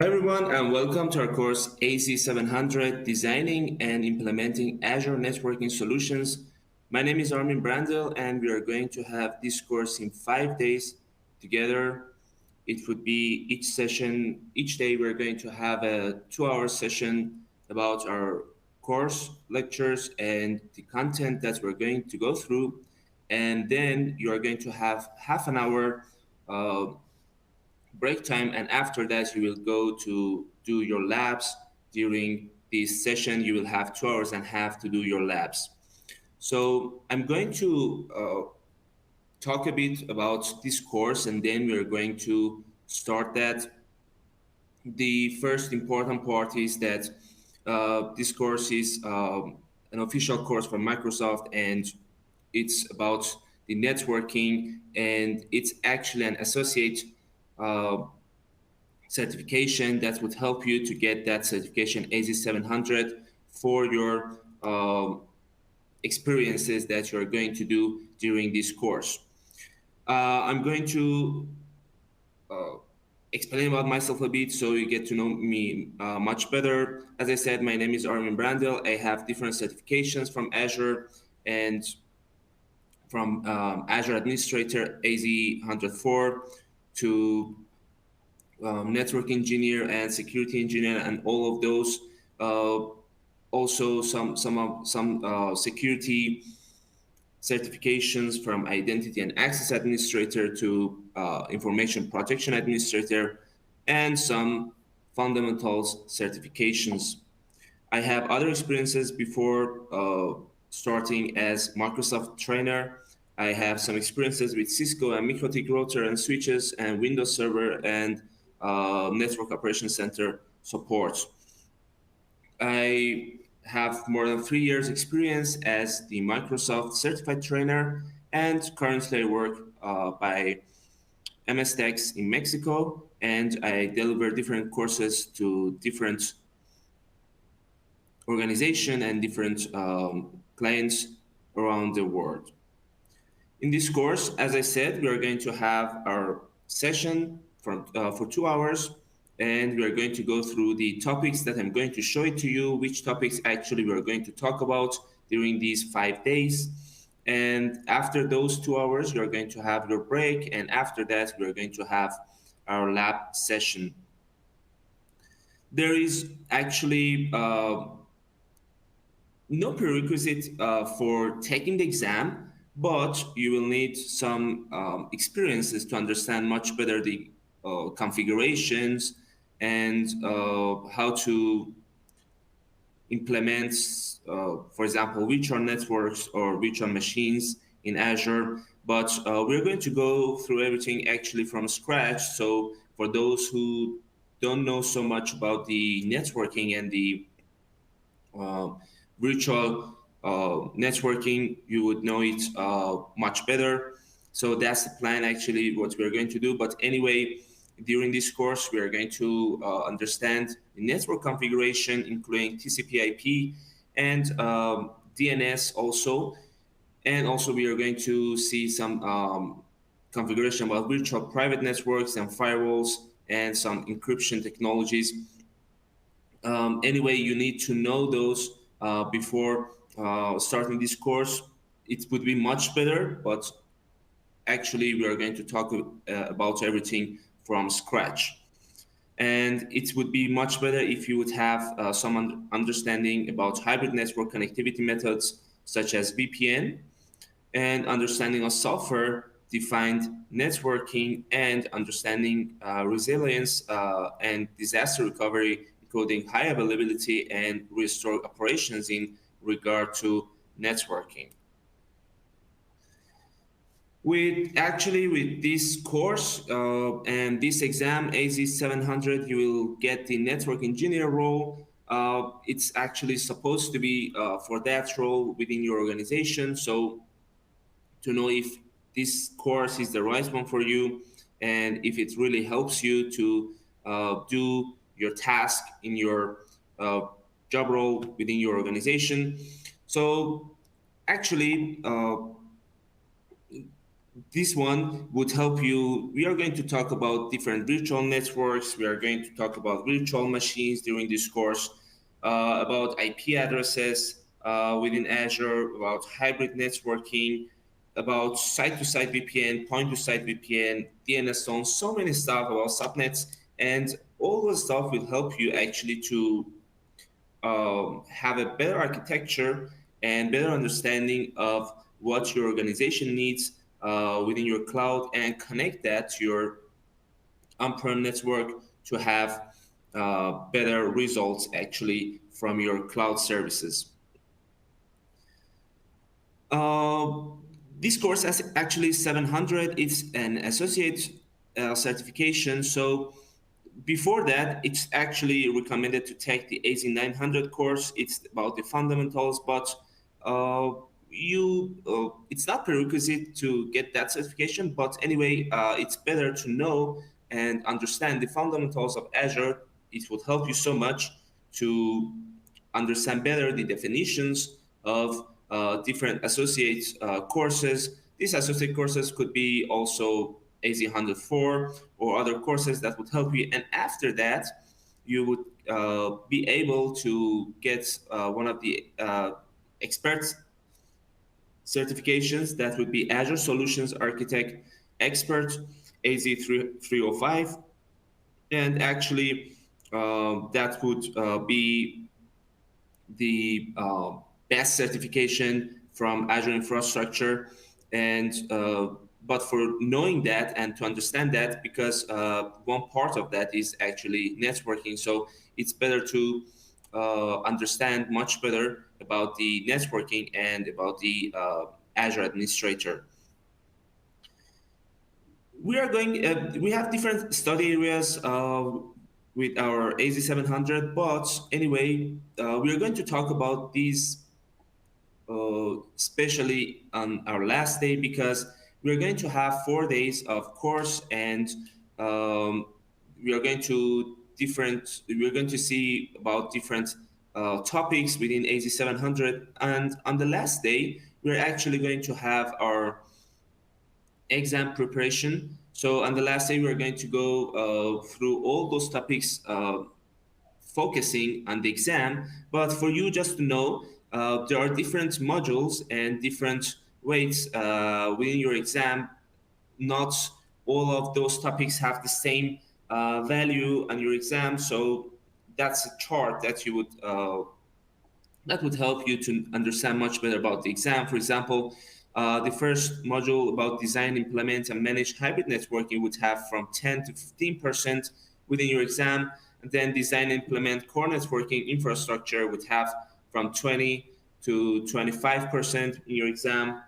Hi everyone, and welcome to our course AZ700 Designing and Implementing Azure Networking Solutions. My name is Armin Brandel, and we are going to have this course in 5 days together. It would be each day we're going to have a 2-hour session about our course lectures and the content that we're going to go through. And then you are going to have half an hour uh, break time, and after that you will go to do your labs. During this session you will have 2 hours and a half to do your labs. So I'm going to talk a bit about this course, and then we're going to start that. The first important part is that this course is an official course from Microsoft, and it's about the networking, and it's actually an associate uh, certification that would help you to get that certification AZ700 for your experiences that you're going to do during this course. I'm going to explain about myself a bit so you get to know me much better. As I said, my name is Armin Brandel. I have different certifications from Azure and from Azure Administrator AZ104 to network engineer and security engineer, and all of those. Uh, Also, some security certifications from identity and access administrator to information protection administrator, and some fundamentals certifications. I have other experiences before starting as Microsoft trainer. I have some experiences with Cisco and MikroTik router and switches and Windows Server and Network Operations Center support. I have more than 3 years experience as the Microsoft certified trainer, and currently I work by MS Tex in Mexico, and I deliver different courses to different organization and different clients around the world. In this course, as I said, we are going to have our session for 2 hours, and we are going to go through the topics that I'm going to show it to you, which topics actually we are going to talk about during these 5 days. And after those 2 hours, you're going to have your break, and after that, we're going to have our lab session. There is actually no prerequisite for taking the exam, but you will need some experiences to understand much better the configurations and how to implement, for example, virtual networks or virtual machines in Azure. But we're going to go through everything actually from scratch. So for those who don't know so much about the networking and the uh, virtual networking, you would know it much better. So that's the plan, actually, what we're going to do. But anyway, during this course, we are going to understand the network configuration, including TCP/IP and DNS also. And also, we are going to see some configuration about virtual private networks and firewalls and some encryption technologies. Anyway, you need to know those before starting this course. It would be much better, but actually we are going to talk about everything from scratch. And it would be much better if you would have some understanding about hybrid network connectivity methods such as VPN, and understanding of software defined networking, and understanding resilience and disaster recovery, including high availability and restore operations in regard to networking. With this course and this exam AZ700, you will get the network engineer role. It's actually supposed to be for that role within your organization. So to know if this course is the right one for you, and if it really helps you to do your task in your uh, job role within your organization. So actually, This one would help you. We are going to talk about different virtual networks. We are going to talk about virtual machines during this course, about IP addresses within Azure, about hybrid networking, about site-to-site VPN, point-to-site VPN, DNS zones, so many stuff about subnets, and all the stuff will help you actually to have a better architecture and better understanding of what your organization needs within your cloud and connect that to your on-prem network to have better results actually from your cloud services. Uh, this course has actually 700. It's an associate certification. So before that, it's actually recommended to take the AZ 900 course. It's about the fundamentals, but uh, it's not prerequisite to get that certification. But anyway, it's better to know and understand the fundamentals of Azure. It will help you so much to understand better the definitions of different associate courses. These associate courses could be also AZ104 or other courses that would help you. And after that, you would be able to get one of the experts certifications that would be Azure Solutions Architect Expert AZ305. And actually, that would be the best certification from Azure infrastructure. And but for knowing that and to understand that, because one part of that is actually networking, so it's better to understand much better about the networking and about the Azure administrator. We have different study areas with our AZ700, but anyway, we are going to talk about these especially on our last day because we're going to have 4 days of course and um, we are going to we're going to see about different topics within AZ700, and on the last day we're actually going to have our exam preparation. So on the last day we're going to go through all those topics focusing on the exam. But for you just to know, there are different modules and different weights within your exam. Not all of those topics have the same value on your exam. So that's a chart that would help you to understand much better about the exam. For example, the first module about design, implement, and manage hybrid networking would have from 10 to 15% within your exam. And then design, implement core networking infrastructure would have from 20 to 25% in your exam.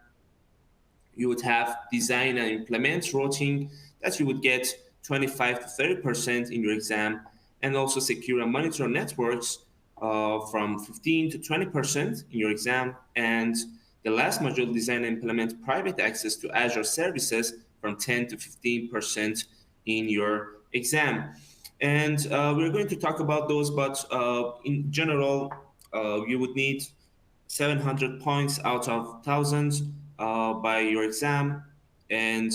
You would have design and implement routing that you would get 25 to 30% in your exam, and also secure and monitor networks from 15 to 20% in your exam. And the last module, design and implement private access to Azure services, from 10 to 15% in your exam. And we're going to talk about those, but in general, you would need 700 points out of thousands by your exam. And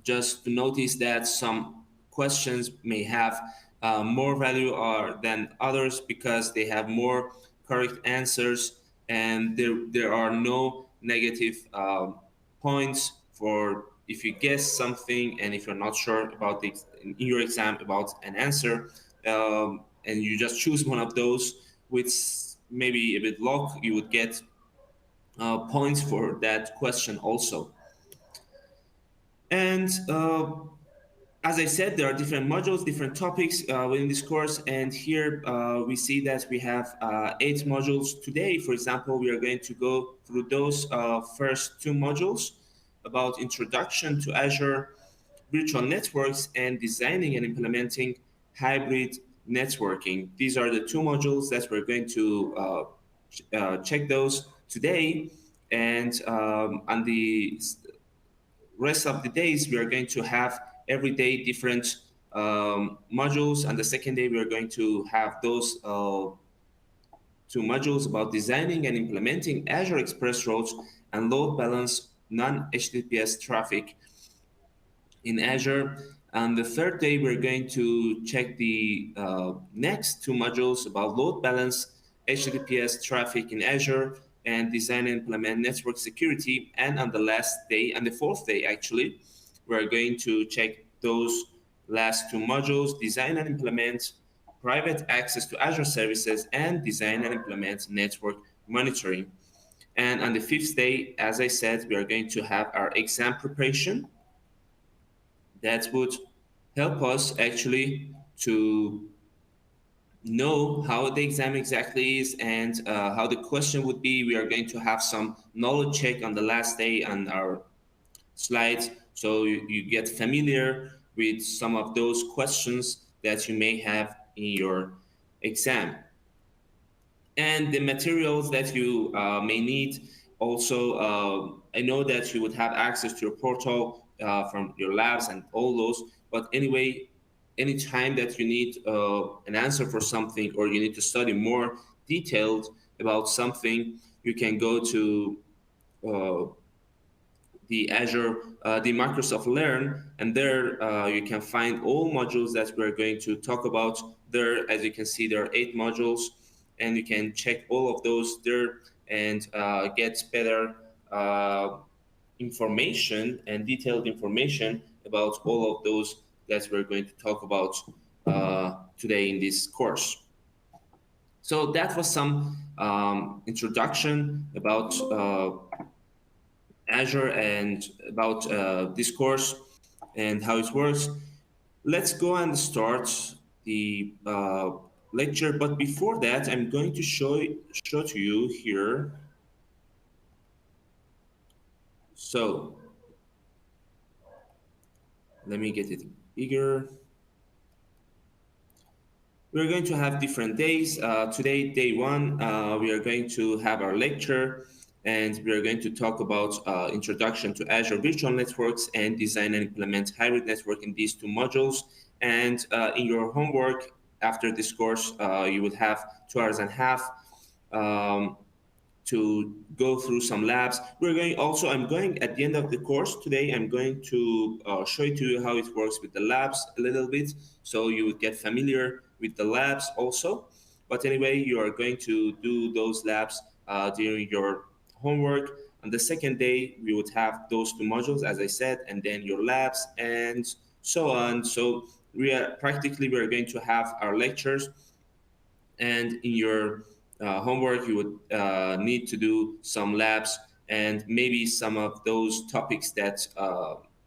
just to notice that some questions may have more value than others because they have more correct answers, and there are no negative points for if you guess something and if you're not sure about in your exam about an answer, and you just choose one of those with maybe a bit luck, you would get points for that question also. And as I said, there are different modules, different topics within this course. And here we see that we have 8 modules today. For example, we are going to go through those first 2 modules about introduction to Azure Virtual Networks and designing and implementing hybrid networking. These are the 2 modules that we're going to check those today. And on the rest of the days, we are going to have every day different modules. And the second day, we are going to have those 2 modules about designing and implementing Azure Express routes and load balance non-HTTPS traffic in Azure. On the third day, we're going to check the next two modules about load balance, HTTPS traffic in Azure, and design and implement network security. And on the last day, and the fourth day actually, we're going to check those last two modules, design and implement private access to Azure services, and design and implement network monitoring. And on the fifth day, as I said, we are going to have our exam preparation that would help us actually to know how the exam exactly is and how the question would be. We are going to have some knowledge check on the last day on our slides, so you get familiar with some of those questions that you may have in your exam. And the materials that you may need. Also, I know that you would have access to your portal from your labs and all those. But anyway, anytime that you need an answer for something or you need to study more detailed about something, you can go to uh, the Azure, the Microsoft Learn, and there you can find all modules that we're going to talk about. There, as you can see, there are 8 modules, and you can check all of those there and get better information and detailed information about all of those that we're going to talk about today in this course. So that was some introduction about Azure and about this course and how it works. Let's go and start the lecture. But before that, I'm going to show to you here. So let me get it bigger. We're going to have different days. Today, day one, we are going to have our lecture, and we are going to talk about introduction to Azure Virtual Networks and design and implement hybrid network in these two modules. And in your homework after this course, you would have 2 hours and a half um, to go through some labs. We're going also, I'm going at the end of the course today, I'm going to show to you how it works with the labs a little bit, so you would get familiar with the labs also. But anyway, you are going to do those labs during your homework. On the second day, we would have those two modules, as I said, and then your labs and so on. So we are we're going to have our lectures, and in your homework you would need to do some labs and maybe some of those topics that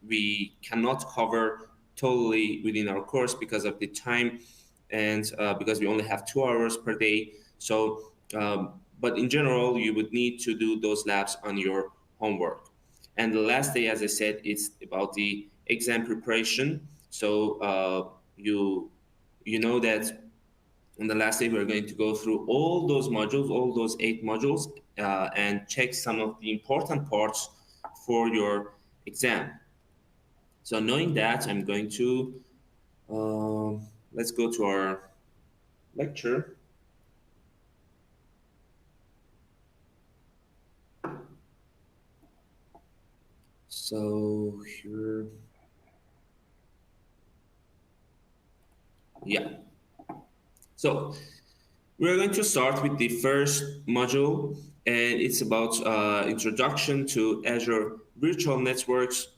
we cannot cover totally within our course because of the time and because we only have 2 hours per day. So but in general you would need to do those labs on your homework. And the last day, as I said, it's about the exam preparation. So you know that on the last day, we're going to go through all those modules, all those 8 modules, and check some of the important parts for your exam. So knowing that, I'm going to, let's go to our lecture. So here, yeah. So we're going to start with the first module, and it's about introduction to Azure Virtual Networks.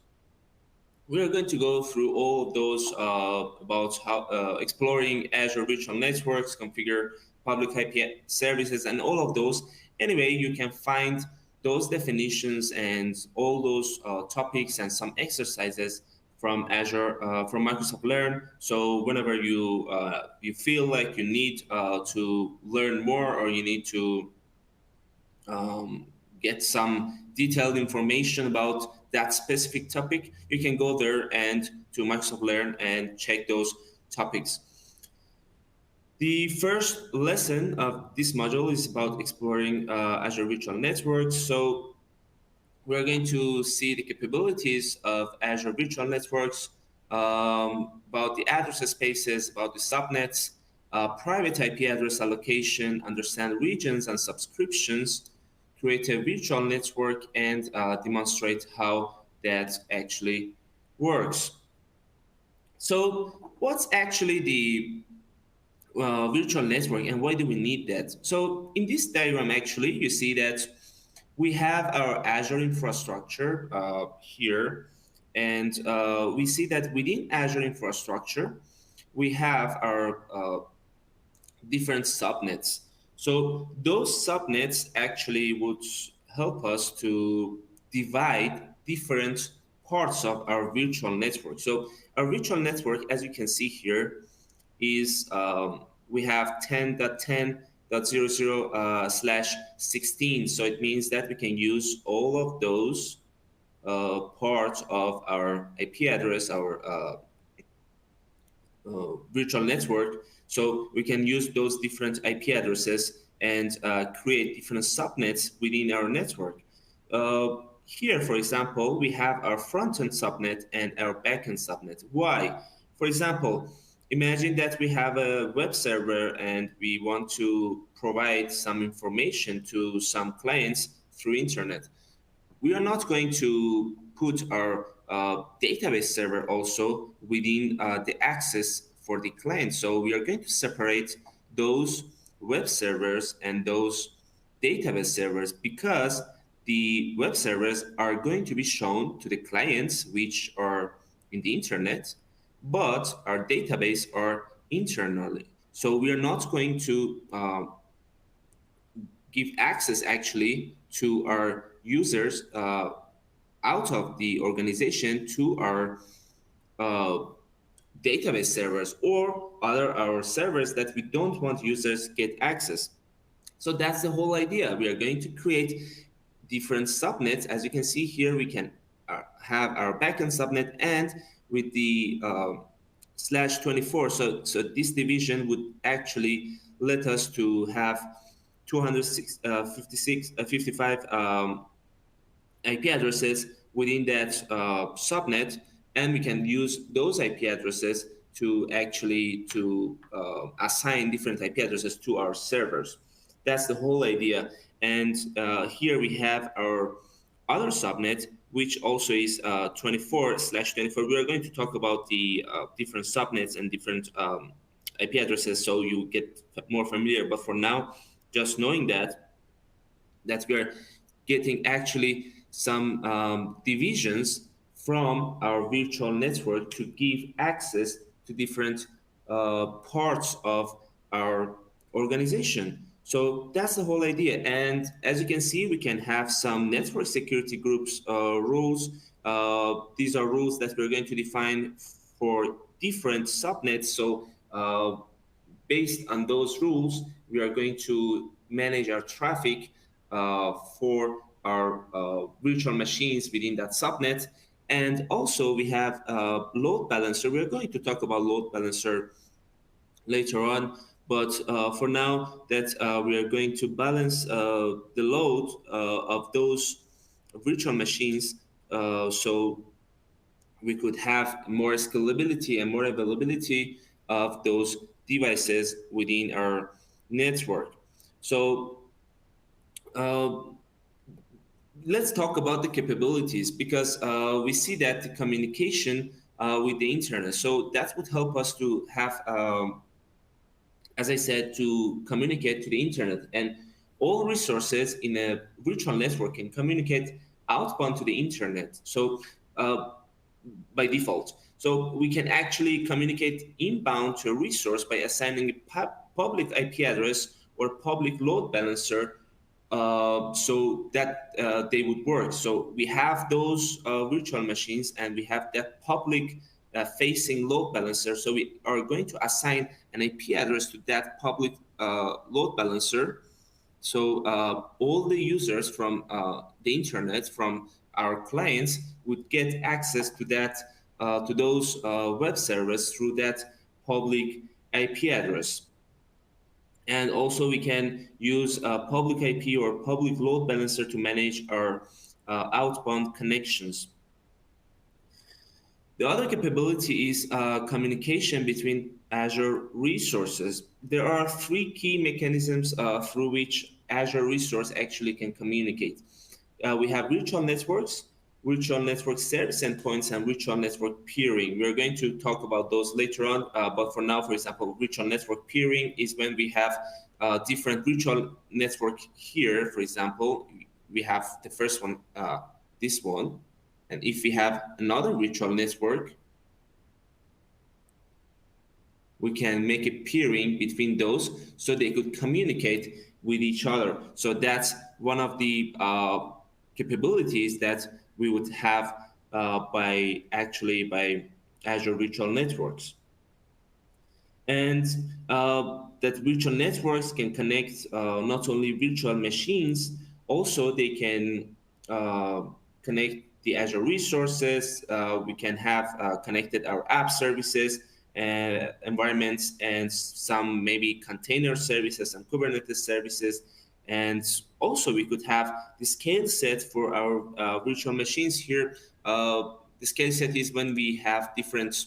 We are going to go through all of those about how exploring Azure Virtual Networks, configure public IP services, and all of those. Anyway, you can find those definitions and all those topics and some exercises from Azure, from Microsoft Learn. So whenever you feel like you need to learn more or you need to um, get some detailed information about that specific topic, you can go there and to Microsoft Learn and check those topics. The first lesson of this module is about exploring Azure Virtual Networks. So we're going to see the capabilities of Azure Virtual Networks, about the address spaces, about the subnets, private IP address allocation, understand regions and subscriptions, create a virtual network and demonstrate how that actually works. So what's actually the virtual network and why do we need that? So in this diagram, actually, you see that we have our Azure infrastructure here, and we see that within Azure infrastructure, we have our different subnets. So those subnets actually would help us to divide different parts of our virtual network. So our virtual network, as you can see here, is we have 10.10.00 slash 16. So it means that we can use all of those parts of our IP address, our virtual network. So we can use those different IP addresses and create different subnets within our network. Here, for example, we have our front-end subnet and our back-end subnet. Why? For example, imagine that we have a web server and we want to provide some information to some clients through internet. We are not going to put our database server also within the access for the client. So we are going to separate those web servers and those database servers because the web servers are going to be shown to the clients which are in the internet, but our database are internally. So we are not going to give access actually to our users out of the organization to our uh, database servers or other our servers that we don't want users get access. So that's the whole idea. We are going to create different subnets. As you can see here, we can have our backend subnet and with the slash 24. So this division would actually let us to have 256, 55 IP addresses within that subnet, and we can use those IP addresses to actually to assign different IP addresses to our servers. That's the whole idea. And here we have our other subnet, which also is 24/24. We are going to talk about the different subnets and different IP addresses so you get more familiar. But for now, just knowing that we are getting actually some divisions from our virtual network to give access to different parts of our organization. So that's the whole idea. And as you can see, we can have some network security groups rules. These are rules that we're going to define for different subnets. So based on those rules, we are going to manage our traffic for our virtual machines within that subnet. And also we have load balancer. We're going to talk about load balancer later on. But for now, that we are going to balance the load of those virtual machines so we could have more scalability and more availability of those devices within our network. So uh, let's talk about the capabilities because we see that the communication with the internet. So that would help us to have, as I said, to communicate to the internet. And all resources in a virtual network can communicate outbound to the internet. So by default. So we can actually communicate inbound to a resource by assigning a public IP address or public load balancer so that they would work. So we have those virtual machines and we have that public facing load balancer. So we are going to assign an IP address to that public load balancer. So all the users from the internet, from our clients, would get access to that to those web servers through that public IP address. And also we can use public IP or public load balancer to manage our outbound connections. The other capability is communication between Azure resources. There are three key mechanisms through which Azure resource actually can communicate. We have virtual networks, virtual network service endpoints, and virtual network peering. We're going to talk about those later on, but for now, for example, virtual network peering is when we have different virtual network here. For example, we have the first one, this one, and if we have another virtual network, we can make a peering between those so they could communicate with each other. So that's one of the capabilities that we would have by Azure Virtual Networks. And that virtual networks can connect not only virtual machines, also they can connect the Azure resources. We can have connected our app services, environments, and some maybe container services and Kubernetes services. And also we could have the scale set for our virtual machines here. The scale set is when we have different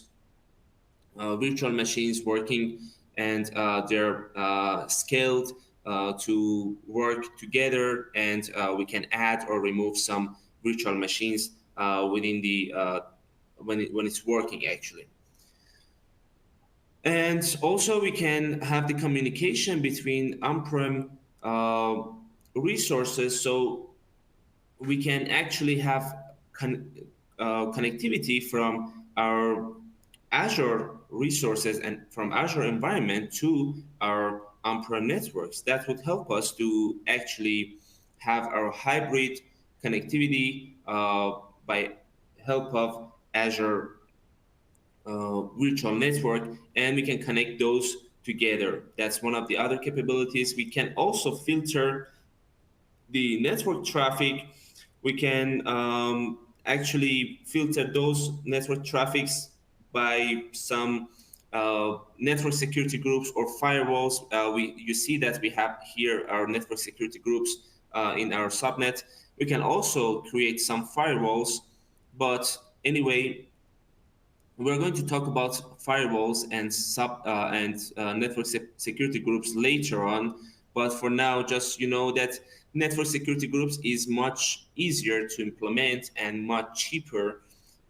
virtual machines working, and they're scaled to work together, and we can add or remove some virtual machines within the when it's working actually. And also we can have the communication between on-prem resources, so we can actually have connectivity from our Azure resources and from Azure environment to our on-prem networks. That would help us to actually have our hybrid connectivity by help of Azure virtual network, and we can connect those together. That's one of the other capabilities. We can also filter the network traffic. We can actually filter those network traffics by some network security groups or firewalls. You see that we have here our network security groups in our subnet. We can also create some firewalls, but anyway, we're going to talk about firewalls and network security groups later on. But for now, just you know that network security groups is much easier to implement and much cheaper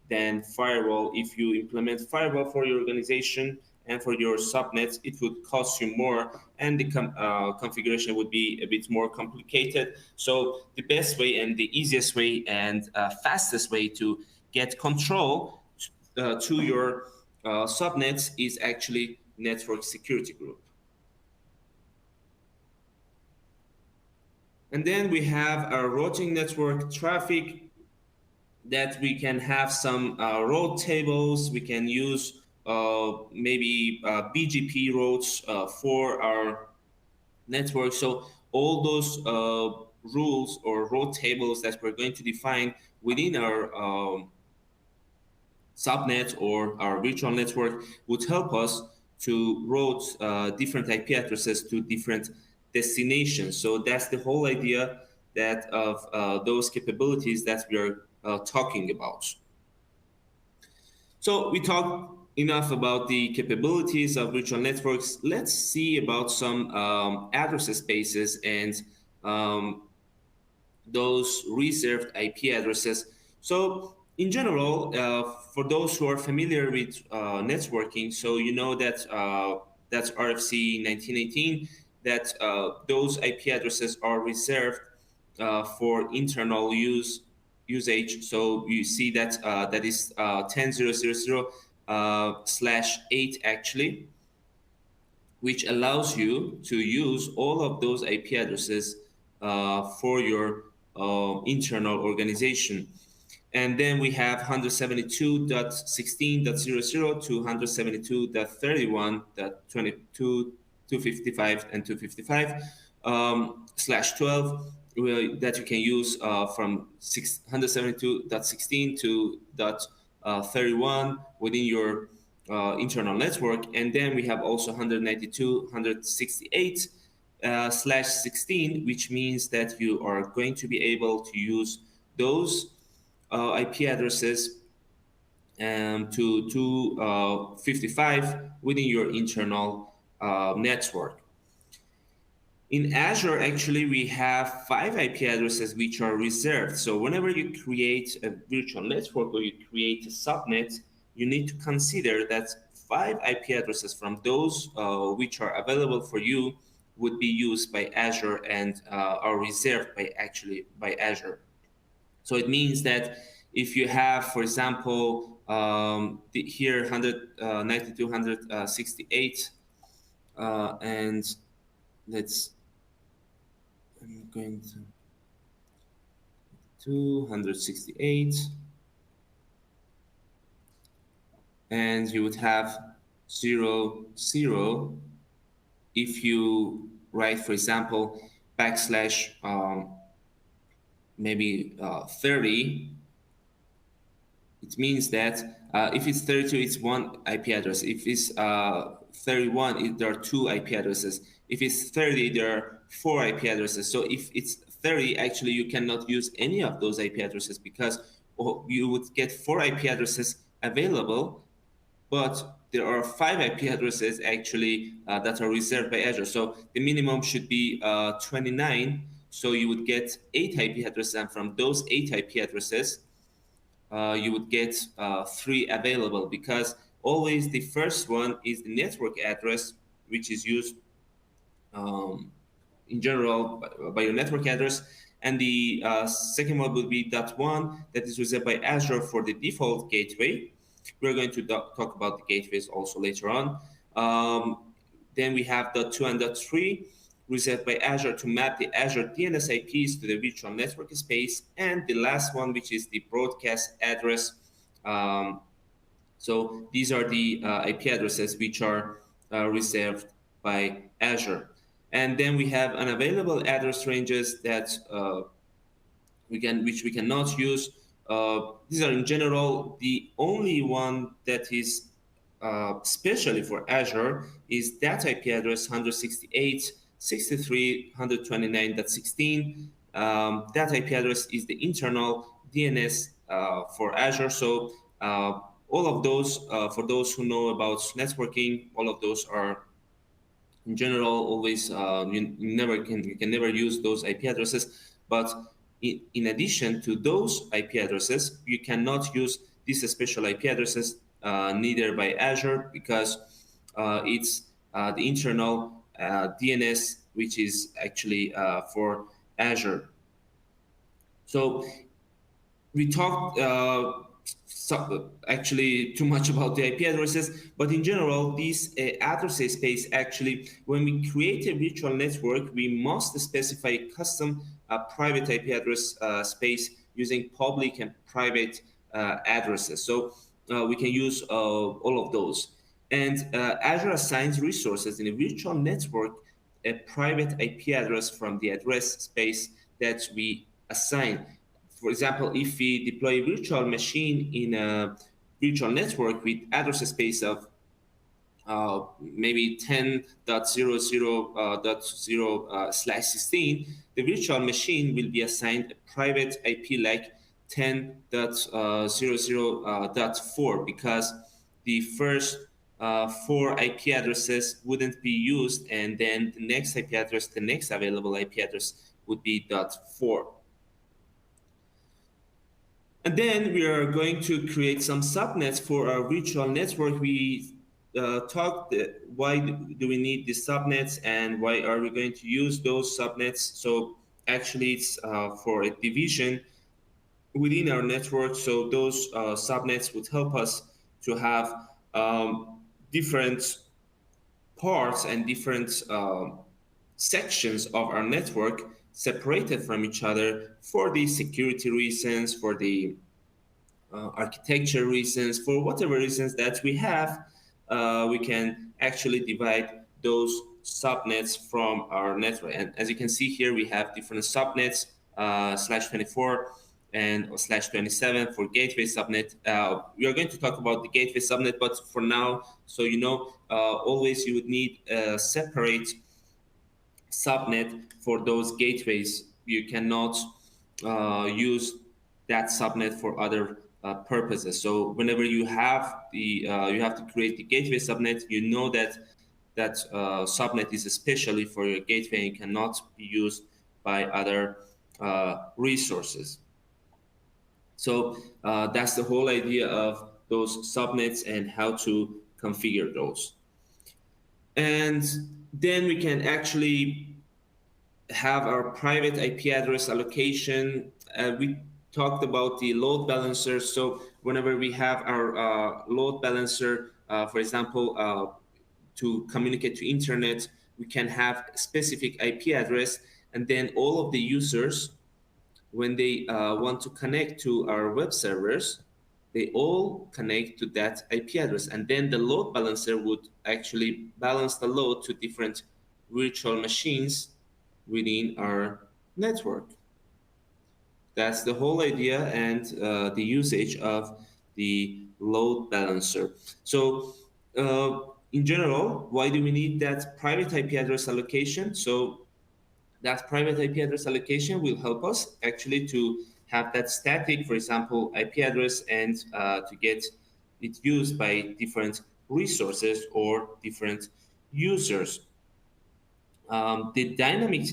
than firewall. If you implement firewall for your organization and for your subnets, it would cost you more, and the configuration would be a bit more complicated. So the best way and the easiest way and fastest way to get control to your subnets is actually network security group. And then we have our routing network traffic, that we can have some route tables. We can use maybe BGP routes for our network. So all those rules or route tables that we're going to define within our subnet or our virtual network would help us to route different IP addresses to different destinations. So that's the whole idea that of those capabilities that we are talking about. So we talked enough about the capabilities of virtual networks. Let's see about some address spaces and um, those reserved IP addresses. So in general, for those who are familiar with networking, so you know that that's RFC 1918, that those IP addresses are reserved for internal usage. So you see that that is 10.0.0.0 slash 8 actually, which allows you to use all of those IP addresses for your internal organization. And then we have 172.16.00 to 172.31.22, 255 and 255 slash 12 that you can use from 172.16 to 31 within your internal network. And then we have also 192.168 slash 16, which means that you are going to be able to use those IP addresses to 255 within your internal network. In Azure, actually, we have 5 IP addresses which are reserved. So whenever you create a virtual network or you create a subnet, you need to consider that 5 IP addresses from those which are available for you would be used by Azure and are reserved by Azure. So it means that if you have, for example, here 192.168, and let's I'm going to 268, and you would have 0, 0. If you write, for example, backslash maybe 30, it means that if it's 32, it's one IP address. If it's 31, there are 2 IP addresses. If it's 30, there are 4 IP addresses. So if it's 30, actually, you cannot use any of those IP addresses because you would get 4 IP addresses available, but there are 5 IP addresses actually that are reserved by Azure. So the minimum should be 29. So you would get 8 IP addresses, and from those 8 IP addresses, you would get 3 available, because always the first one is the network address, which is used um, in general by your network address. And the second one will be .1, that is reserved by Azure for the default gateway. We're going to talk about the gateways also later on. Then we have .2 and .3 reserved by Azure to map the Azure DNS IPs to the virtual network space. And the last one, which is the broadcast address. So these are the IP addresses which are reserved by Azure. And then we have unavailable address ranges that which we cannot use. These are in general the only one that is especially for Azure is that IP address 168.63.129.16. That IP address is the internal DNS for Azure. So all of those, for those who know about networking, all of those are in general always you can never use those IP addresses. But in addition to those IP addresses, you cannot use these special IP addresses neither by Azure, because it's the internal DNS, which is actually for Azure. So we talked actually too much about the IP addresses, but in general, these address space actually, when we create a virtual network, we must specify a custom private IP address space using public and private addresses. So we can use all of those. And Azure assigns resources in a virtual network a private IP address from the address space that we assign. For example, if we deploy a virtual machine in a virtual network with address space of maybe 10.00.0/16, the virtual machine will be assigned a private IP like 10.00.4, because the first 4 IP addresses wouldn't be used, and then the next IP address, the next available IP address would be .4. And then we are going to create some subnets for our virtual network. We talked why do we need the subnets and why are we going to use those subnets. So actually it's for a division within our network. So those subnets would help us to have different parts and different sections of our network separated from each other for the security reasons, for the architecture reasons, for whatever reasons that we have, we can actually divide those subnets from our network. And as you can see here, we have different subnets, /24 and /27 for gateway subnet. We are going to talk about the gateway subnet, but for now, so you know, always you would need a separate subnet for those gateways. You cannot use that subnet for other purposes. So whenever you have the you have to create the gateway subnet, you know that that subnet is especially for your gateway and cannot be used by other resources. So that's the whole idea of those subnets and how to configure those. And then we can actually have our private IP address allocation. We talked about the load balancer. So whenever we have our load balancer, for example, to communicate to internet, we can have a specific IP address, and then all of the users, when they want to connect to our web servers, they all connect to that IP address. And then the load balancer would actually balance the load to different virtual machines within our network. That's the whole idea and the usage of the load balancer. So in general, why do we need that private IP address allocation? So that private IP address allocation will help us actually to have that static, for example, IP address and to get it used by different resources or different users. The dynamic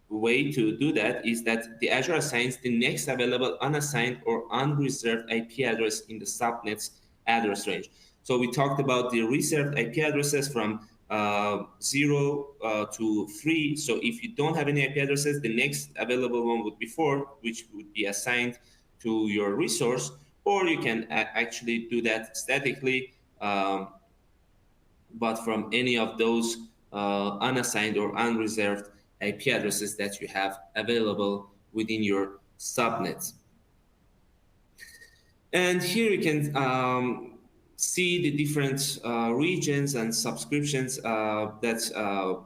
way to do that is that the Azure assigns the next available unassigned or unreserved IP address in the subnet's address range. So we talked about the reserved IP addresses from 0 to 3. So if you don't have any IP addresses, the next available one would be 4, which would be assigned to your resource, or you can actually do that statically. But from any of those unassigned or unreserved IP addresses that you have available within your subnet. And here you can see the different regions and subscriptions that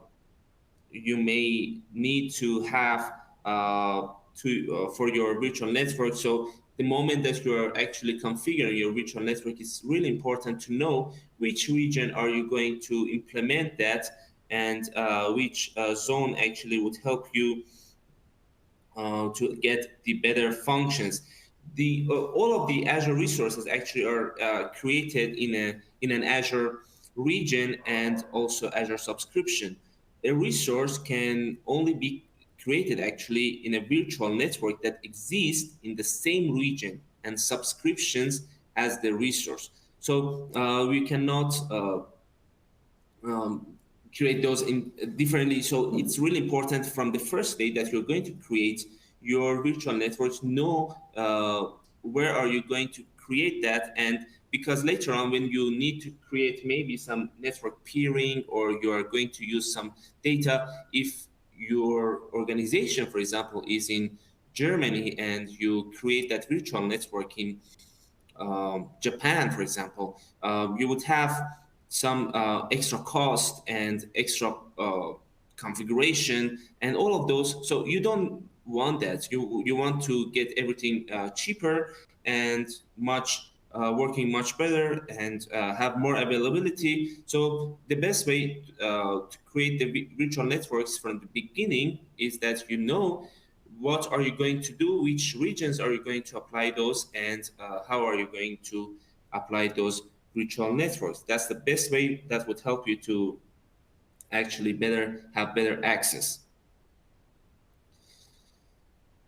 you may need to have for your virtual network. So the moment that you are actually configuring your virtual network, it's really important to know which region are you going to implement that, and which zone actually would help you to get the better functions. All of the Azure resources actually are created in an Azure region and also Azure subscription. A resource can only be created actually in a virtual network that exists in the same region and subscriptions as the resource. So we cannot um, create those in differently. So it's really important from the first day that you're going to create your virtual networks, know where are you going to create that, and because later on when you need to create maybe some network peering or you are going to use some data, if your organization, for example, is in Germany and you create that virtual network in Japan, for example, you would have some extra cost and extra configuration and all of those. So you don't want that. You want to get everything cheaper and much working much better and have more availability. So the best way to create the virtual networks from the beginning is that you know what are you going to do, which regions are you going to apply those, and how are you going to apply those virtual networks. That's the best way that would help you to actually have better access.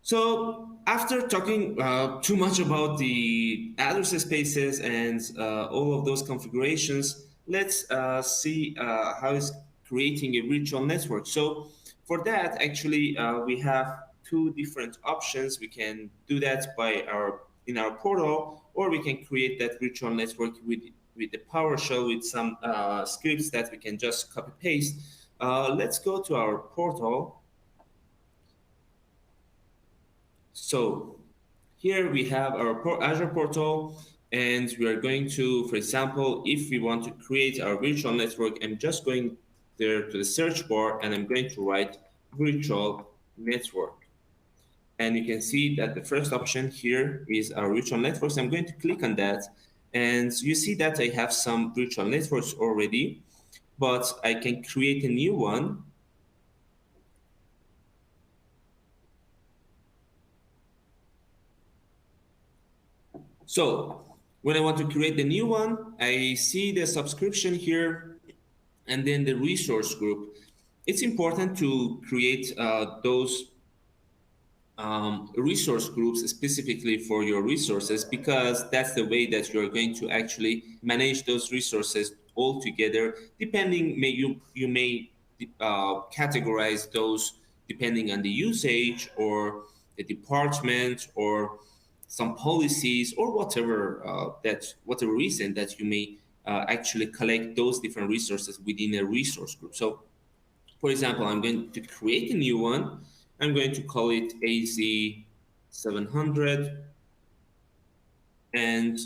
So after talking too much about the address spaces and all of those configurations, let's see how is creating a virtual network. So for that, actually, we have two different options. We can do that in our portal, or we can create that virtual network with the PowerShell with some scripts that we can just copy paste. Let's go to our portal. So here we have our Azure portal, and we are going to, for example, if we want to create our virtual network, I'm just going there to the search bar and I'm going to write virtual network. And you can see that the first option here is our virtual networks. I'm going to click on that, and you see that I have some virtual networks already, but I can create a new one. So when I want to create the new one, I see the subscription here, And then the resource group. It's important to create those resource groups specifically for your resources, because that's the way that you're going to actually manage those resources all together. Depending, you may categorize those depending on the usage or the department or some policies or whatever reason that you may actually collect those different resources within a resource group. So for example, I'm going to create a new one. I'm going to call it AZ700. And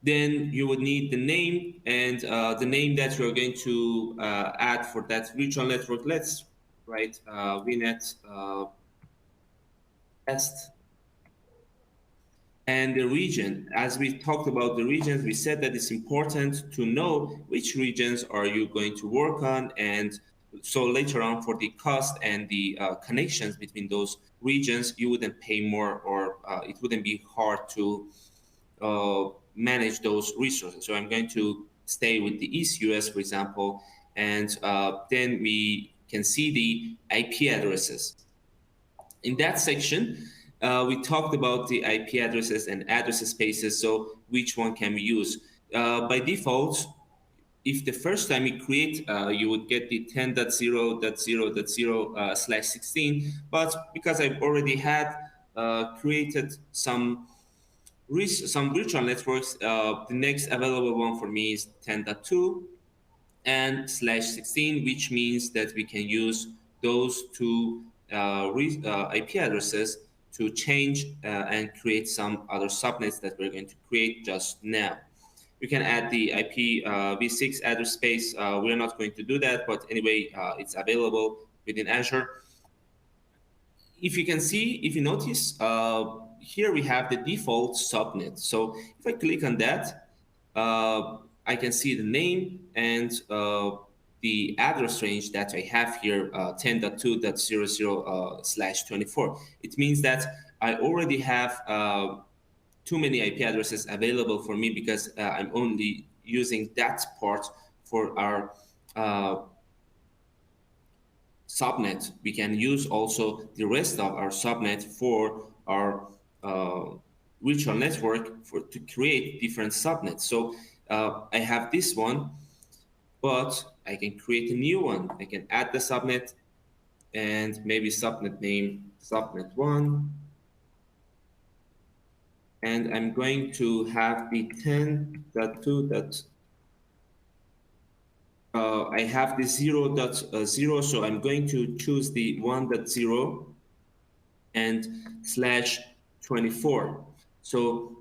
then you would need the name, and the name that you're going to add for that virtual network. Let's write VNet test. And the region, as we talked about the regions, we said that it's important to know which regions are you going to work on. And so later on, for the cost and the connections between those regions, you wouldn't pay more, or it wouldn't be hard to manage those resources. So I'm going to stay with the East US, for example, and then we can see the IP addresses. In that section, we talked about the IP addresses and address spaces. So which one can we use? By default, if the first time you create, you would get the 10.0.0.0/16. But because I've already had created some virtual networks, the next available one for me is 10.2 and /16, which means that we can use those two IP addresses to change and create some other subnets that we're going to create just now. We can add the IP v6 address space. We're not going to do that, but anyway, it's available within Azure. If you can see, if you notice, here we have the default subnet. So if I click on that, I can see the name and the address range that I have here, 10.2.00/24. It means that I already have too many IP addresses available for me, because I'm only using that part for our subnet. We can use also the rest of our subnet for our virtual network to create different subnets. So I have this one, but I can create a new one. I can add the subnet and maybe subnet name subnet1. And I'm going to have the 10.2. I have the 0.0, so I'm going to choose the 1.0 and /24. So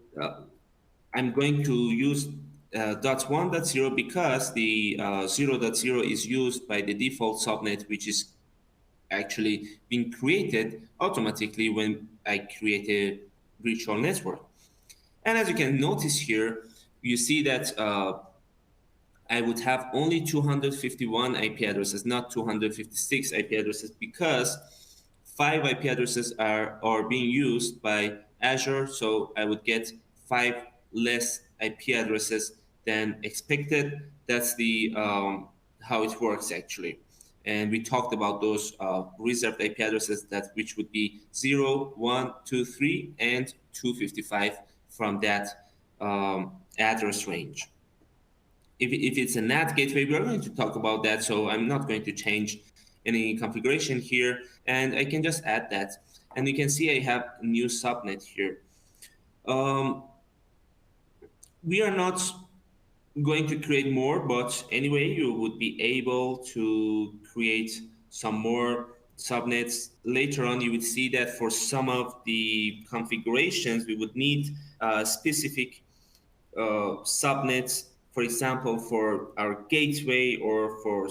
I'm going to use .1.0 because the 0.0 is used by the default subnet, which is actually being created automatically when I create a virtual network. And as you can notice here, you see that I would have only 251 IP addresses, not 256 IP addresses, because 5 IP addresses are being used by Azure. So I would get 5 less IP addresses than expected. That's the how it works actually. And we talked about those reserved IP addresses, which would be 0, 1, 2, 3, and 255 from that address range. If it's a NAT gateway, we're going to talk about that. So I'm not going to change any configuration here, and I can just add that. And you can see I have a new subnet here. We are not going to create more, but anyway, you would be able to create some more subnets. Later on, you would see that for some of the configurations, we would need specific subnets, for example, for our gateway or for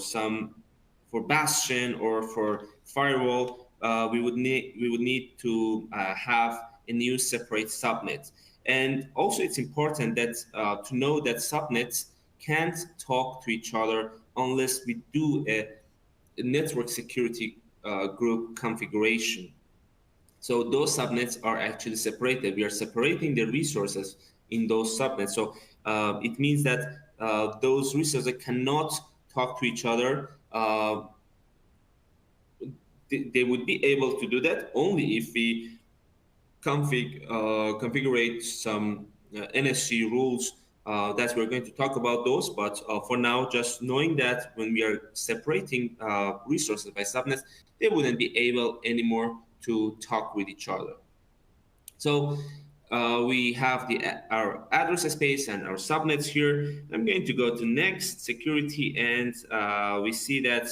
bastion or for firewall. We would need to have a new separate subnet. And also, it's important that to know that subnets can't talk to each other unless we do a network security group configuration. So those subnets are actually separated. We are separating the resources in those subnets. So it means that those resources cannot talk to each other, they would be able to do that only if we configure some NSC rules that we're going to talk about those. But for now, just knowing that when we are separating resources by subnets, they wouldn't be able anymore to talk with each other. So we have our address space and our subnets here. I'm going to go to next security, and we see that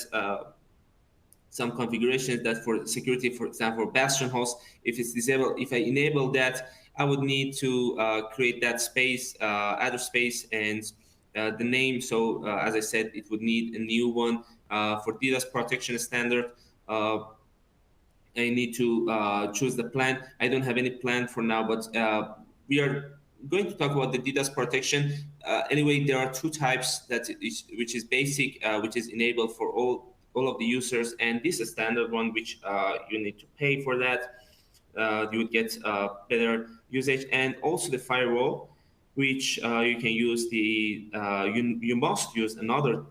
some configurations that for security, for example, Bastion host, if it's disabled, if I enable that, I would need to create that space, address space, and the name. So as I said, it would need a new one for DDoS protection standard. I need to choose the plan. I don't have any plan for now, but we are going to talk about the DDoS protection. Anyway, there are two types which is basic, which is enabled for all of the users, and this is a standard one, which you need to pay for that. You would get better usage, and also the firewall, which you can use you must use another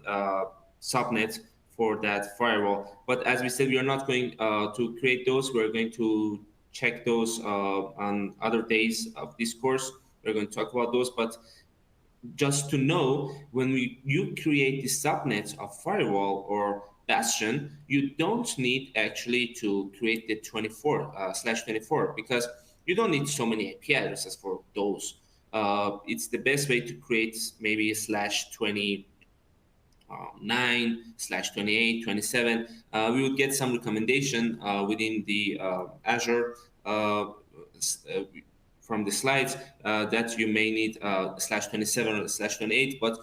subnet for that firewall. But as we said, we are not going to create those. We're going to check those on other days of this course. We're going to talk about those, but just to know, when you create the subnets of firewall or bastion, you don't need actually to create the 24/24 because you don't need so many IP addresses for those. It's the best way to create maybe a /20 9/28, 27. We would get some recommendation within the Azure from the slides that you may need /27 or /28. But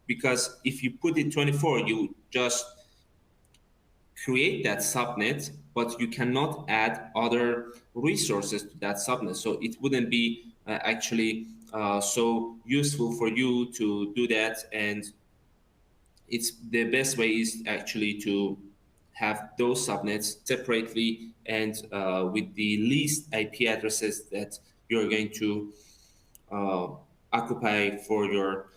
because if you put it 24, you just create that subnet, but you cannot add other resources to that subnet. So it wouldn't be actually so useful for you to do that. And it's the best way is actually to have those subnets separately and with the least IP addresses that you're going to occupy for your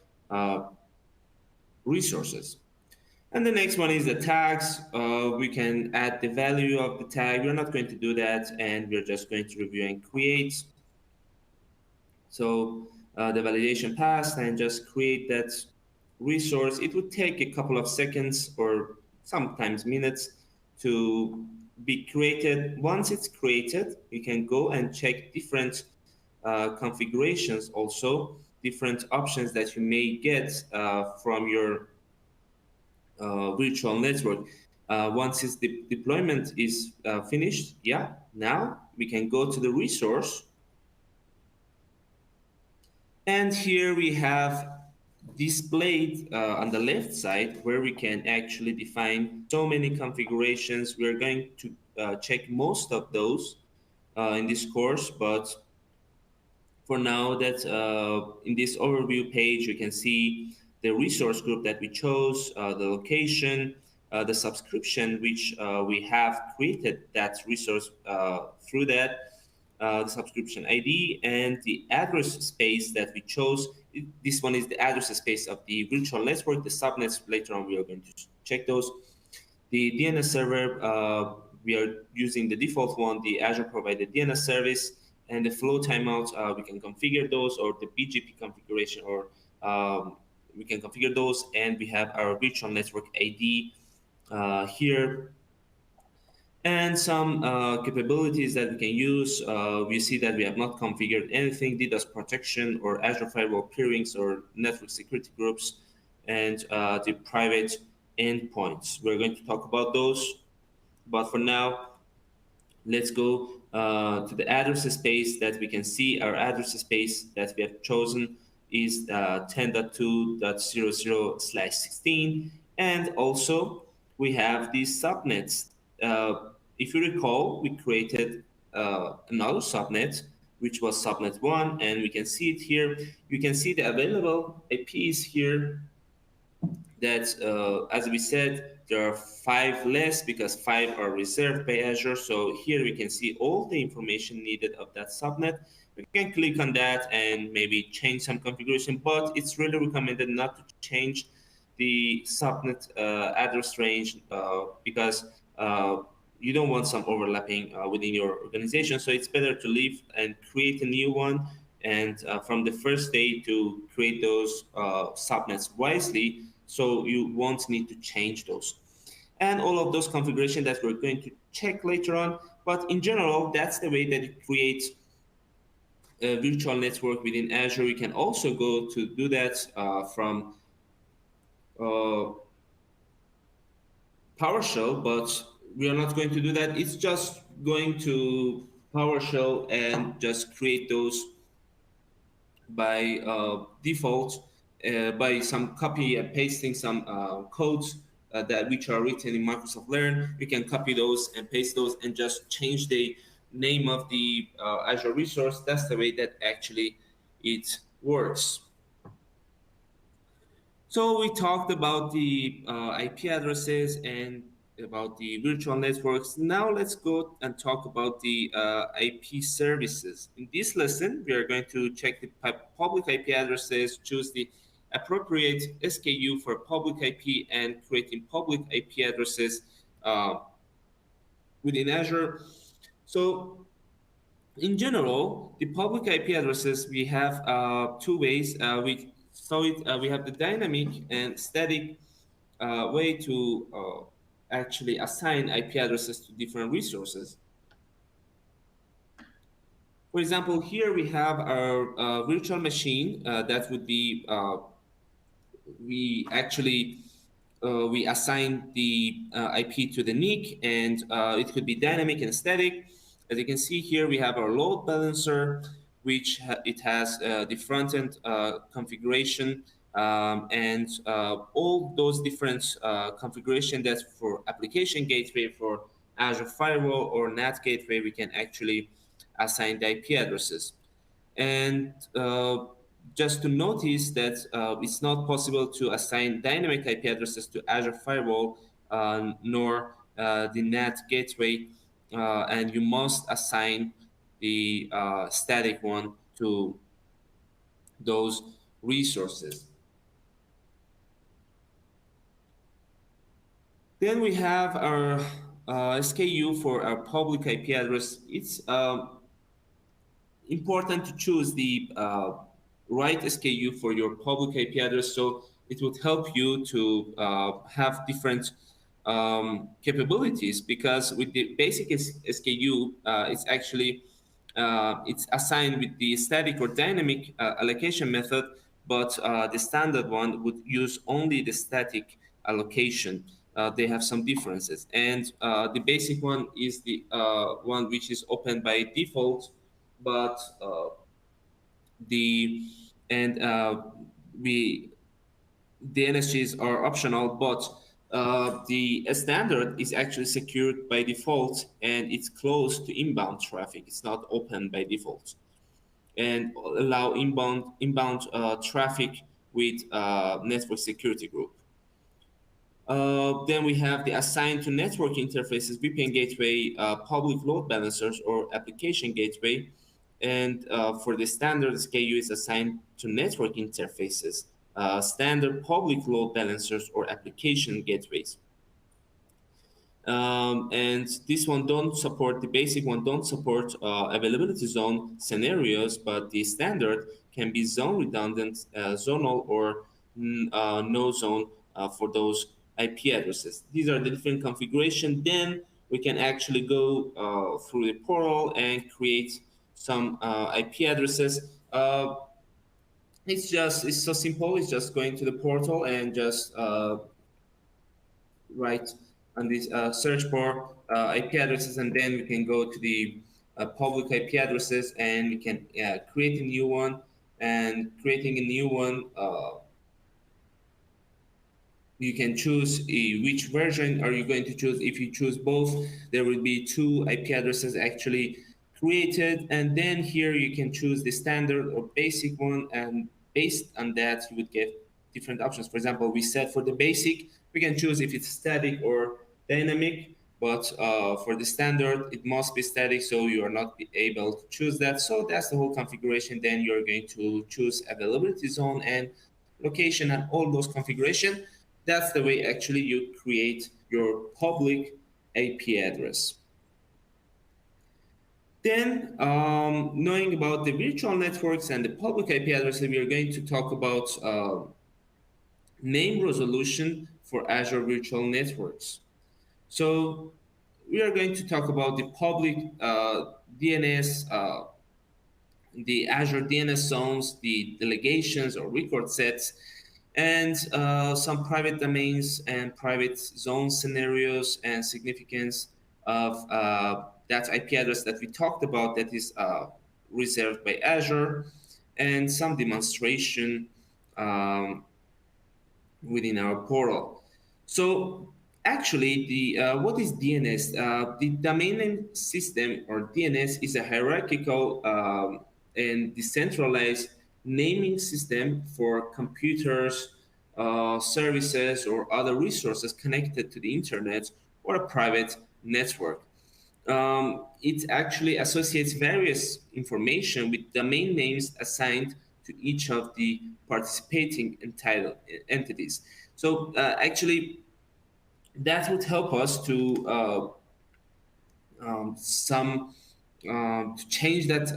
resources. And the next one is the tags. We can add the value of the tag. We're not going to do that, and we're just going to review and create. So the validation passed, and just create that resource. It would take a couple of seconds or sometimes minutes to be created. Once it's created, you can go and check different configurations, also different options that you may get from your virtual network. Once the deployment is finished, yeah, now we can go to the resource. And here we have displayed on the left side where we can actually define so many configurations. We're going to check most of those in this course, but for now, that in this overview page, you can see the resource group that we chose, the location, the subscription, which we have created that resource through that, the subscription ID, and the address space that we chose. This one is the address space of the virtual network. The subnets, later on, we are going to check those. The DNS server, we are using the default one, the Azure provided DNS service, and the flow timeouts, we can configure those, or the BGP configuration, or we can configure those. And we have our virtual network ID here, and some capabilities that we can use. We see that we have not configured anything, DDoS protection, or Azure firewall peerings, or network security groups, and the private endpoints. We're going to talk about those, but for now, let's go to the address space that we can see. Our address space that we have chosen is 10.2.00/16. And also we have these subnets. If you recall, we created another subnet, which was subnet 1, and we can see it here. You can see the available IPs here that, as we said, there are 5 less because 5 are reserved by Azure. So here we can see all the information needed of that subnet. We can click on that and maybe change some configuration, but it's really recommended not to change the subnet address range because you don't want some overlapping within your organization. So it's better to leave and create a new one. And from the first day to create those subnets wisely, so you won't need to change those. And all of those configuration that we're going to check later on. But in general, that's the way that it creates a virtual network within Azure. You can also go to do that from uh, PowerShell, but we are not going to do that. It's just going to PowerShell and just create those by default by some copy and pasting some codes that which are written in Microsoft Learn. You can copy those and paste those and just change the name of the Azure resource. That's the way that actually it works. So we talked about the IP addresses and about the virtual networks. Now let's go and talk about the IP services. In this lesson, we are going to check the public IP addresses, choose the appropriate SKU for public IP, and creating public IP addresses uh, within Azure. So in general, the public IP addresses, we have two ways. We have the dynamic and static way to actually assign IP addresses to different resources. For example, here we have our virtual machine that would be we actually we assign the IP to the NIC, and it could be dynamic and static. As you can see here, we have our load balancer, which it has the front end configuration and all those different configuration that's for application gateway, for Azure Firewall or NAT gateway, we can actually assign the IP addresses. And just to notice that it's not possible to assign dynamic IP addresses to Azure Firewall nor the NAT gateway, and you must assign the static one to those resources. Then we have our SKU for our public IP address. It's important to choose the right SKU for your public IP address, so it would help you to have different capabilities, because with the basic SKU, it's actually it's assigned with the static or dynamic allocation method, but the standard one would use only the static allocation. They have some differences, and the basic one is the one which is open by default, but the and we the NSGs are optional, but the standard is actually secured by default, and it's closed to inbound traffic. It's not open by default, and allow inbound traffic with network security group. Then we have the assigned to network interfaces, VPN gateway, public load balancers, or application gateway. And for the standard SKU is assigned to network interfaces, standard public load balancers, or application gateways. And this one don't support, the basic one don't support availability zone scenarios, but the standard can be zone redundant, zonal, or no zone for those IP addresses. These are the different configuration. Then we can actually go through the portal and create some IP addresses. It's so simple. It's just going to the portal and just write on this search for IP addresses, and then we can go to the public IP addresses, and we can create a new one. And creating a new one, you can choose which version are you going to choose. If you choose both, there will be two IP addresses actually created, and then here you can choose the standard or basic one, and based on that you would get different options. For example, we said for the basic we can choose if it's static or dynamic, but for the standard it must be static, so you are not able to choose that. So that's the whole configuration. Then you're going to choose availability zone and location and all those configuration. That's the way actually you create your public IP address. Then, knowing about the virtual networks and the public IP addresses, we are going to talk about name resolution for Azure Virtual Networks. So we are going to talk about the public DNS, the Azure DNS zones, the delegations or record sets, and some private domains and private zone scenarios and significance of that IP address that we talked about that is reserved by Azure, and some demonstration um, within our portal. So actually, the what is DNS? The domain name system or DNS is a hierarchical and decentralized naming system for computers, services, or other resources connected to the internet or a private network. It actually associates various information with domain names assigned to each of the participating entitled entities. So actually, that would help us to some to change that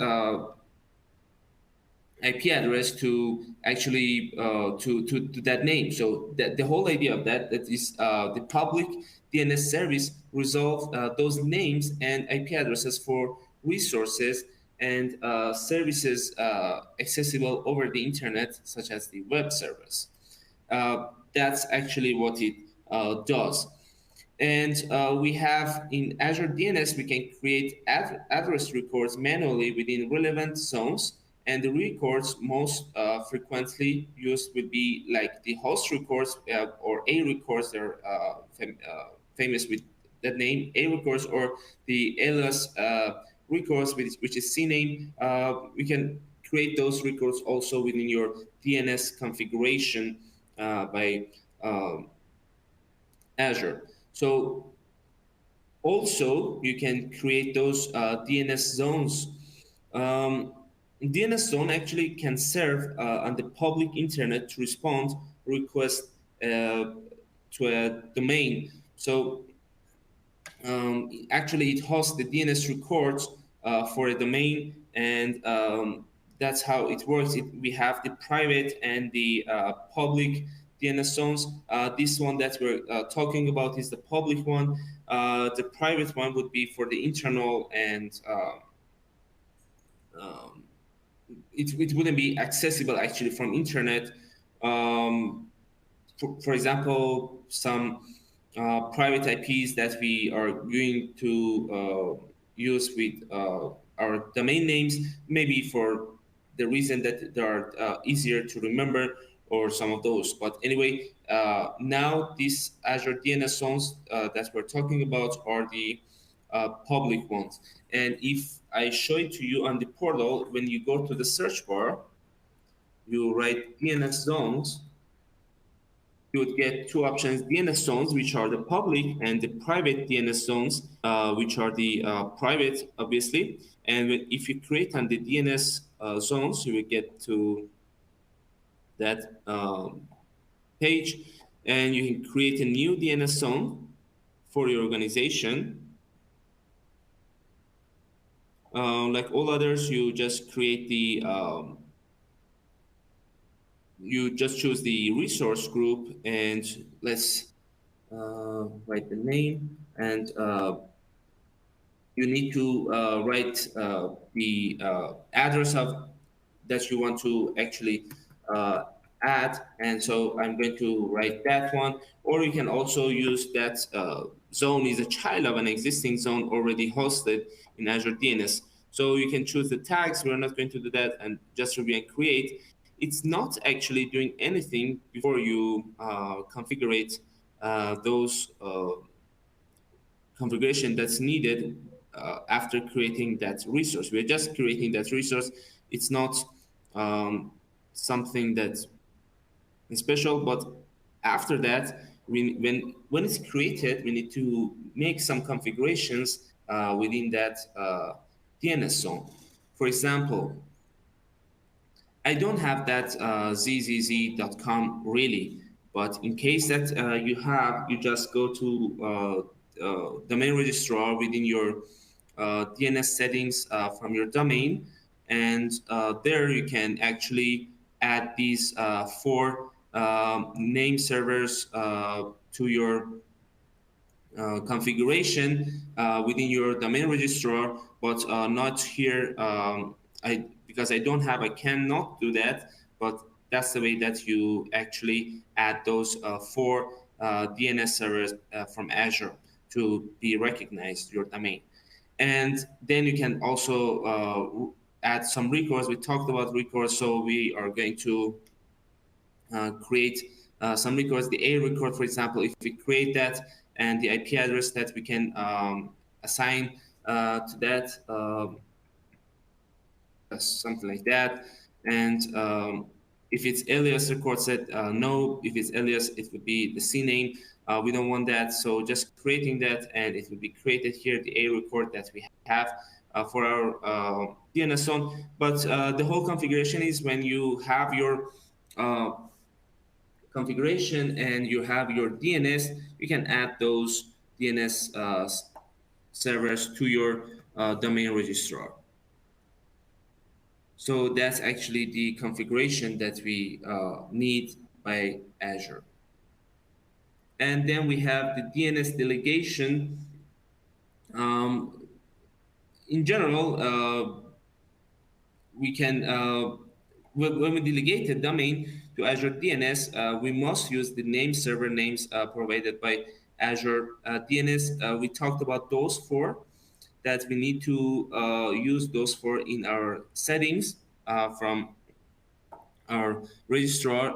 IP address to actually to that name. So that the whole idea of that is the public DNS service resolve those names and IP addresses for resources and services accessible over the internet, such as the web service. That's actually what it does. And we have in Azure DNS, we can create address records manually within relevant zones. And the records most frequently used would be like the host records or A records. They're famous with that name, A records, or the alias records, which is CNAME. We can create those records also within your DNS configuration by Azure. So also you can create those DNS zones. Um, DNS zone actually can serve on the public internet to respond requests to a domain. So actually it hosts the DNS records for a domain, and that's how it works. We have the private and the public DNS zones. This one that we're talking about is the public one. The private one would be for the internal, and um, it wouldn't be accessible actually from internet. Um, for example, some private IPs that we are going to use with our domain names, maybe for the reason that they are easier to remember or some of those. But anyway, now these Azure DNS zones that we're talking about are the public ones. And if I show it to you on the portal, when you go to the search bar, you write DNS zones, you would get two options: DNS zones, which are the public, and the private DNS zones, which are the private, obviously. And if you create on the DNS zones, you will get to that page, and you can create a new DNS zone for your organization. Like all others, you just create the you just choose the resource group, and let's write the name, and you need to write the address of that you want to actually uh, add. And so I'm going to write that one, or you can also use that zone is a child of an existing zone already hosted in Azure DNS. So you can choose the tags. We're not going to do that, and just review and create. It's not actually doing anything before you configure those configuration that's needed after creating that resource. We're just creating that resource. It's not something that's special, but after that, when it's created, we need to make some configurations within that DNS zone. For example, I don't have that zzz.com really, But in case that you just go to domain registrar within your DNS settings from your domain, and there you can actually add these four name servers to your configuration within your domain registrar, but not here. Because I don't have, I cannot do that. But that's the way that you actually add those four DNS servers from Azure to be recognized your domain. And then you can also add some records. We talked about records, so we are going to create some records. The A record, for example, if we create that and the IP address that we can assign to that, something like that. And if it's alias record set, no. If it's alias, it would be the C name. We don't want that. So just creating that, and it will be created here, the A record that we have for our DNS zone. But the whole configuration is when you have your configuration and you have your DNS, you can add those DNS servers to your domain registrar. So that's actually the configuration that we need by Azure. And then we have the DNS delegation. In general, we can, when we delegate a domain to Azure DNS, we must use the name server names provided by Azure DNS. We talked about those four, that we need to use those four in our settings from our registrar,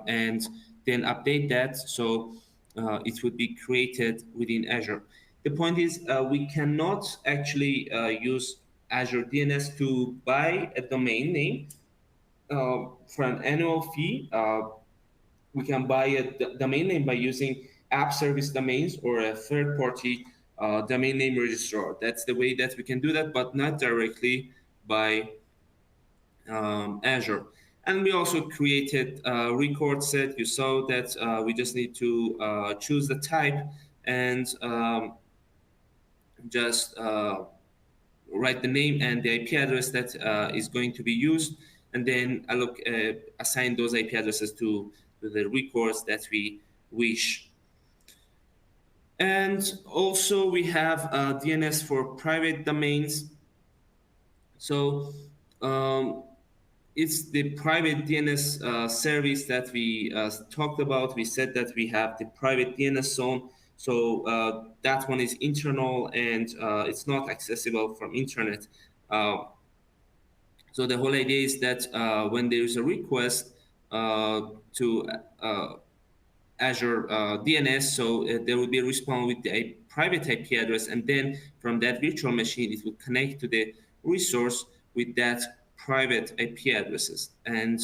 and then update that so it would be created within Azure. The point is we cannot actually use Azure DNS to buy a domain name for an annual fee. We can buy a domain name by using app service domains or a third party domain name registrar. That's the way that we can do that, but not directly by Azure. And we also created a record set. You saw that we just need to choose the type and just write the name and the IP address that is going to be used, and then assign those IP addresses to the records that we wish. And also we have DNS for private domains. So it's the private DNS service that we talked about. We said that we have the private DNS zone. So that one is internal, and it's not accessible from internet. So the whole idea is that when there is a request to Azure DNS, so there will be a response with the private IP address, and then from that virtual machine, it will connect to the resource with that private IP addresses, and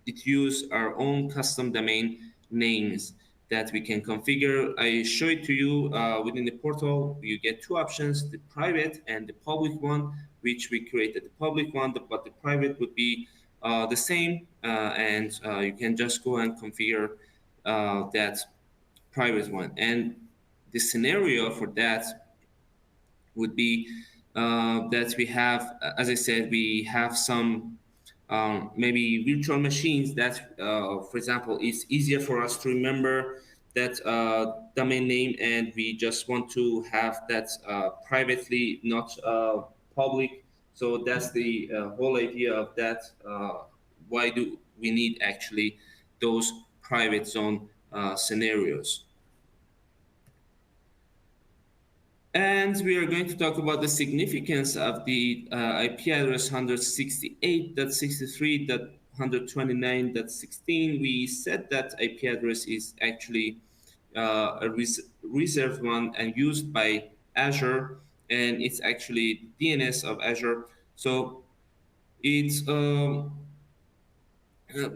it use our own custom domain names that we can configure. I show it to you within the portal. You get two options: the private and the public one, which we created the public one, but the private would be the same, and you can just go and configure that private one. And the scenario for that would be that we have, as I said, we have some maybe virtual machines that, for example, it's easier for us to remember that domain name, and we just want to have that privately, not public. So that's the whole idea of that. Why do we need actually those private zone scenarios? And we are going to talk about the significance of the IP address 168.63.129.16. We said that IP address is actually a reserved one and used by Azure, and it's actually DNS of Azure. So it's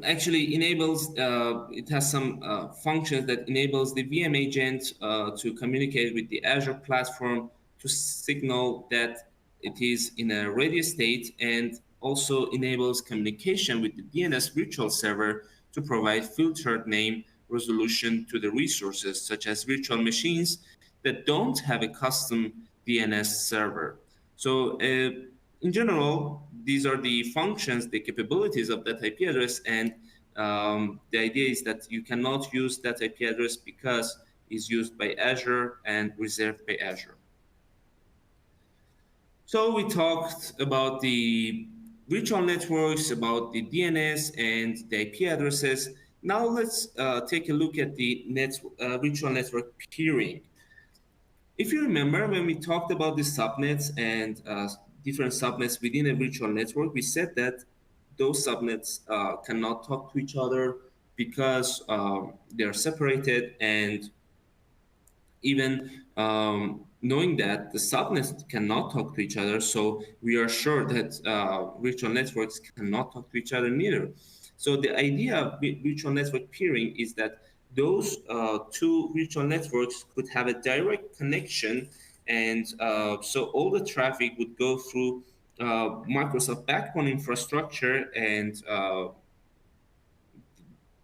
actually enables, it has some functions that enables the VM agent to communicate with the Azure platform to signal that it is in a ready state, and also enables communication with the DNS virtual server to provide filtered name resolution to the resources, such as virtual machines that don't have a custom DNS server. So in general, these are the functions, the capabilities of that IP address, and the idea is that you cannot use that IP address because it's used by Azure and reserved by Azure. So we talked about the virtual networks, about the DNS and the IP addresses. Now let's take a look at the virtual network peering. If you remember, when we talked about the subnets and different subnets within a virtual network, we said that those subnets cannot talk to each other because they're separated, and even knowing that the subnets cannot talk to each other, so we are sure that virtual networks cannot talk to each other neither. So the idea of virtual network peering is that those two virtual networks could have a direct connection, and so all the traffic would go through Microsoft backbone infrastructure, and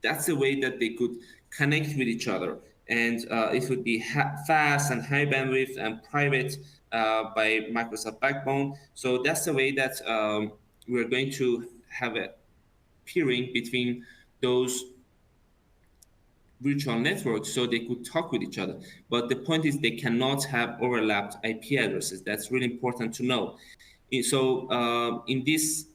that's the way that they could connect with each other. And it would be fast and high bandwidth and private by Microsoft Backbone. So that's the way that we're going to have a peering between those virtual networks so they could talk with each other. But the point is they cannot have overlapped IP addresses. That's really important to know. So in this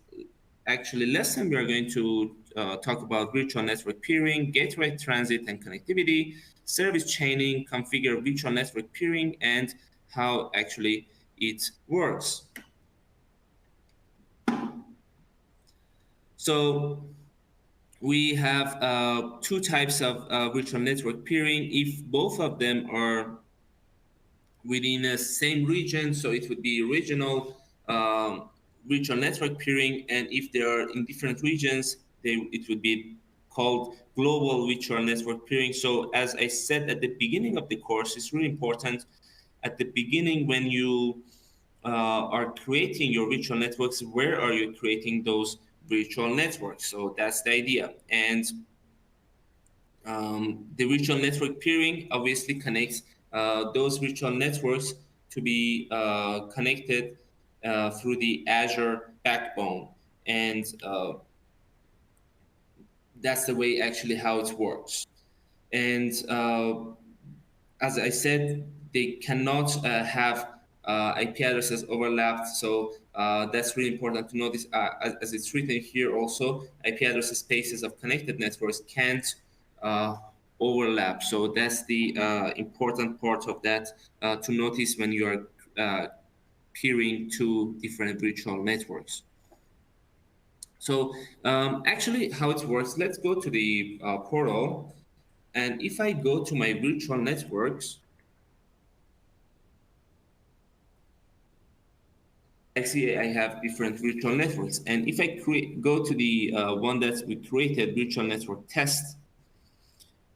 actually lesson, we are going to talk about virtual network peering, gateway transit and connectivity, service chaining, configure virtual network peering, and how actually it works. So we have two types of virtual network peering. If both of them are within the same region, so it would be regional virtual network peering, and if they are in different regions, it would be called global virtual network peering. So as I said at the beginning of the course, it's really important at the beginning when you are creating your virtual networks, where are you creating those virtual networks? So that's the idea. And the virtual network peering obviously connects those virtual networks to be connected through the Azure backbone. And that's the way actually how it works. And as I said, they cannot have IP addresses overlapped. So that's really important to notice. As it's written here also, IP address spaces of connected networks can't uh, overlap. So that's the important part of that to notice when you are peering to different virtual networks. So actually how it works, let's go to the portal. And if I go to my virtual networks, I see I have different virtual networks. And if I go to the one that we created, virtual network test,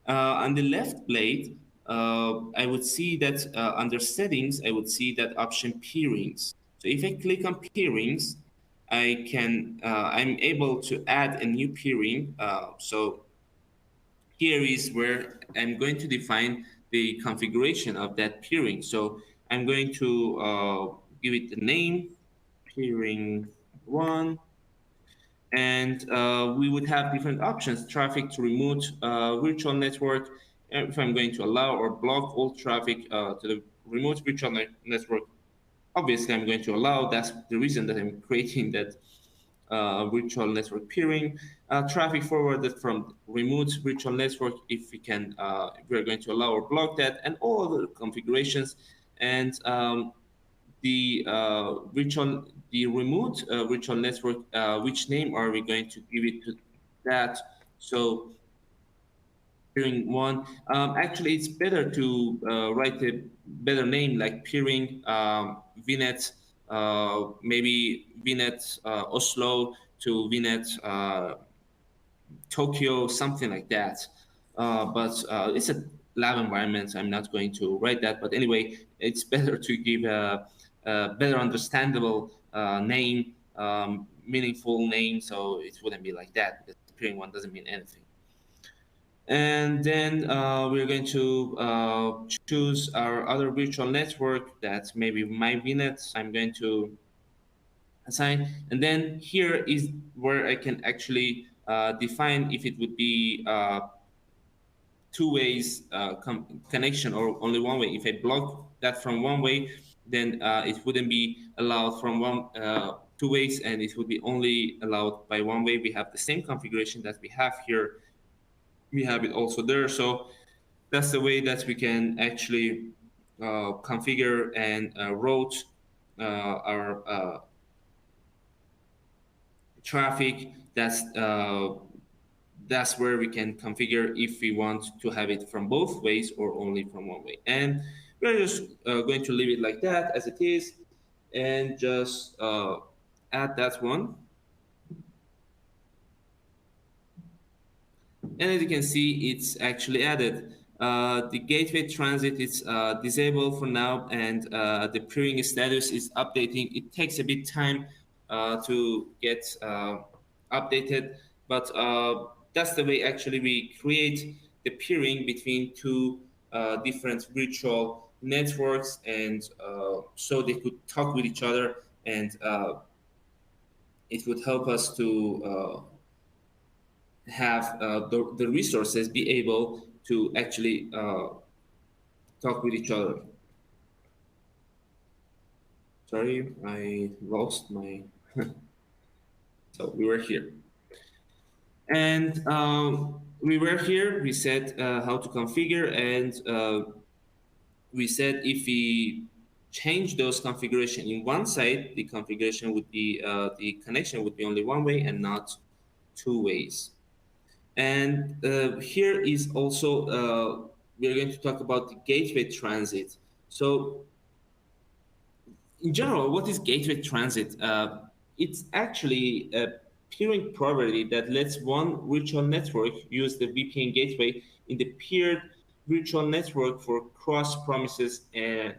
on the left blade, I would see that under settings, I would see that option peerings. So if I click on peerings, I'm able to add a new peering. So here is where I'm going to define the configuration of that peering. So I'm going to give it the name, peering 1, and we would have different options: traffic to remote virtual network, if I'm going to allow or block all traffic to the remote virtual network. Obviously I'm going to allow. That's the reason that I'm creating that virtual network peering. Traffic forwarded from remote virtual network, if we're going to allow or block that, and all other configurations. And the remote virtual network, which name are we going to give it to that? So peering 1, actually it's better to write a better name like peering VNet, maybe VNet Oslo to VNet Tokyo, something like that. But it's a lab environment. I'm not going to write that. But anyway, it's better to give a better understandable name, meaningful name, so it wouldn't be like that, because peering 1 doesn't mean anything. And then we're going to choose our other virtual network that maybe my VNet. I'm going to assign. And then here is where I can actually define if it would be two ways connection or only one way. If I block that from one way, then it wouldn't be allowed from one two ways, and it would be only allowed by one way. We have the same configuration that we have here. We have it also there. So that's the way that we can actually configure and route our traffic. That's where we can configure if we want to have it from both ways or only from one way. And we're just going to leave it like that as it is, and just add that one. And as you can see, it's actually added. The gateway transit is disabled for now, and the peering status is updating. It takes a bit time to get updated, but that's the way actually we create the peering between two different virtual networks, and so they could talk with each other, and it would help us to have the resources be able to actually talk with each other. Sorry, I lost my. So we were here. And we were here, we said how to configure, and we said if we change those configuration in one side, the configuration would be, the connection would be only one way and not two ways. And here is also, we're going to talk about the gateway transit. So in general, what is gateway transit? It's actually a peering property that lets one virtual network use the VPN gateway in the peered virtual network for cross promises and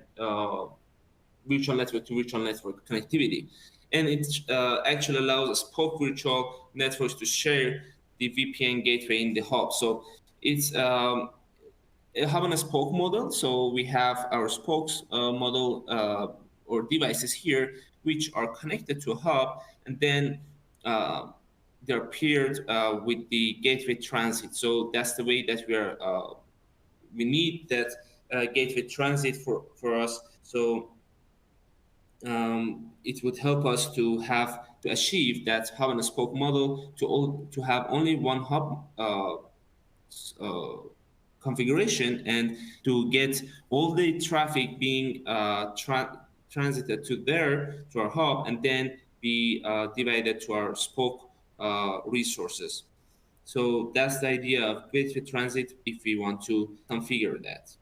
virtual network to virtual network connectivity. And it actually allows spoke virtual networks to share the VPN gateway in the hub. So it's a hub and a spoke model. So we have our spokes model or devices here, which are connected to a hub, and then they're paired with the gateway transit. So that's the way that we need that gateway transit for us. So it would help us to have to achieve that hub and spoke model to have only one hub uh, configuration, and to get all the traffic being transited to our hub, and then be divided to our spoke resources. So that's the idea of gateway transit if we want to configure that.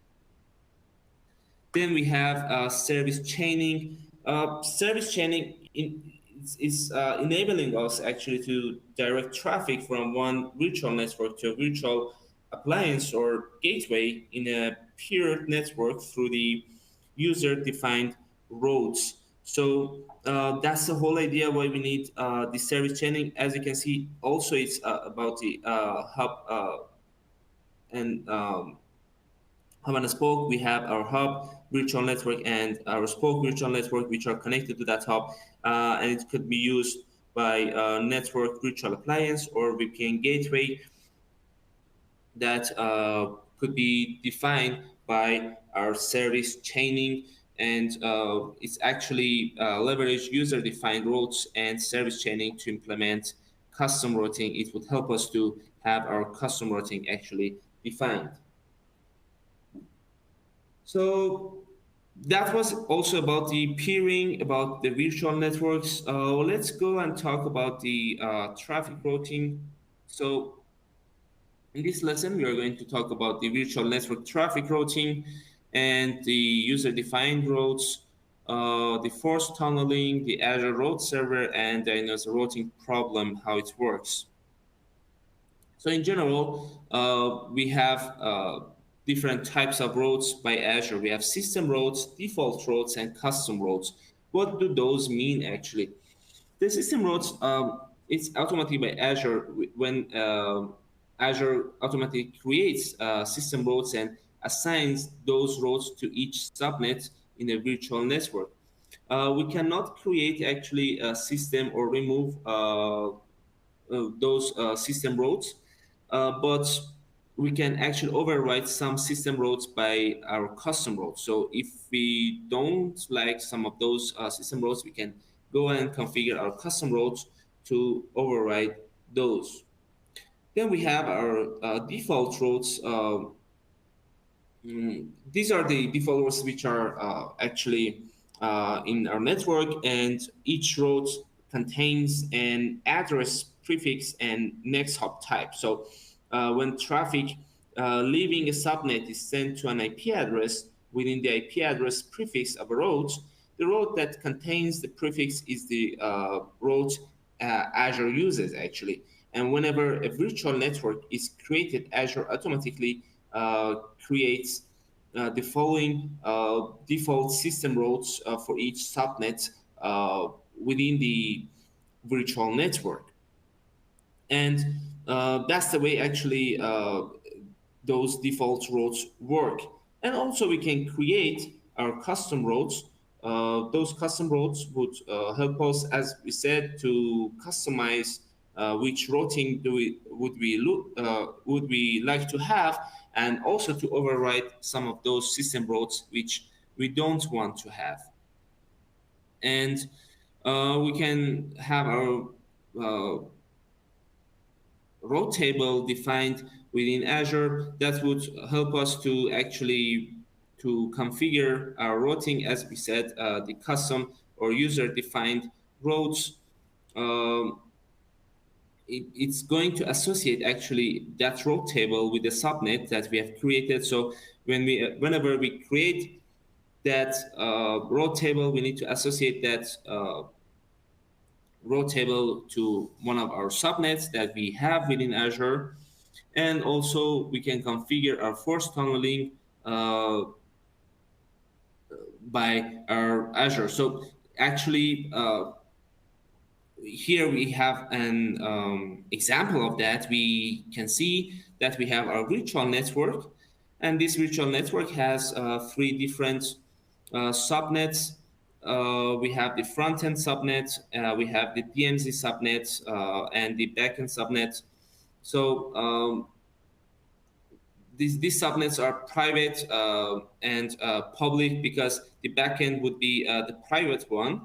Then we have service chaining. Service chaining is enabling us actually to direct traffic from one virtual network to a virtual appliance or gateway in a peer network through the user-defined routes. So that's the whole idea why we need the service chaining. As you can see, also it's about the hub and hub and spoke. We have our hub virtual network and our spoke virtual network, which are connected to that hub, and it could be used by network virtual appliance or VPN gateway that could be defined by our service chaining, and it's actually leverage user-defined routes and service chaining to implement custom routing. It would help us to have our custom routing actually defined. So that was also about the peering, about the virtual networks. Let's go and talk about the traffic routing. So in this lesson, we are going to talk about the virtual network traffic routing and the user-defined routes, the force tunneling, the Azure route server, and the routing problem, how it works. So in general, we have different types of routes by Azure. We have system routes, default routes, and custom routes. What do those mean actually? The system routes, it's automatically by Azure when Azure automatically creates system roles and assigns those roles to each subnet in a virtual network. We cannot create actually a system or remove those system roles, but we can actually override some system roles by our custom roles. So if we don't like some of those system roles, we can go and configure our custom roles to override those. Then we have our default roles. These are the default routes which are actually in our network, and each route contains an address prefix and next hop type. So when traffic leaving a subnet is sent to an IP address, within the IP address prefix of a route, the route that contains the prefix is the route Azure uses actually. And whenever a virtual network is created, Azure automatically creates the following default system routes for each subnet within the virtual network. And that's the way actually those default routes work. And also we can create our custom routes. Those custom routes would help us, as we said, to customize which routing would we like to have, and also to override some of those system routes which we don't want to have. And we can have our route table defined within Azure that would help us to actually to configure our routing, as we said, the custom or user-defined routes. Um, it's going to associate actually that route table with the subnet that we have created. So whenever we create that route table, we need to associate that route table to one of our subnets that we have within Azure. And also we can configure our force tunneling by our Azure. So actually, here we have an example of that. We can see that we have our virtual network, and this virtual network has three different subnets. We have the front-end subnet, we have the DMZ subnet, and the backend subnet. So these subnets are private and public, because the backend would be the private one,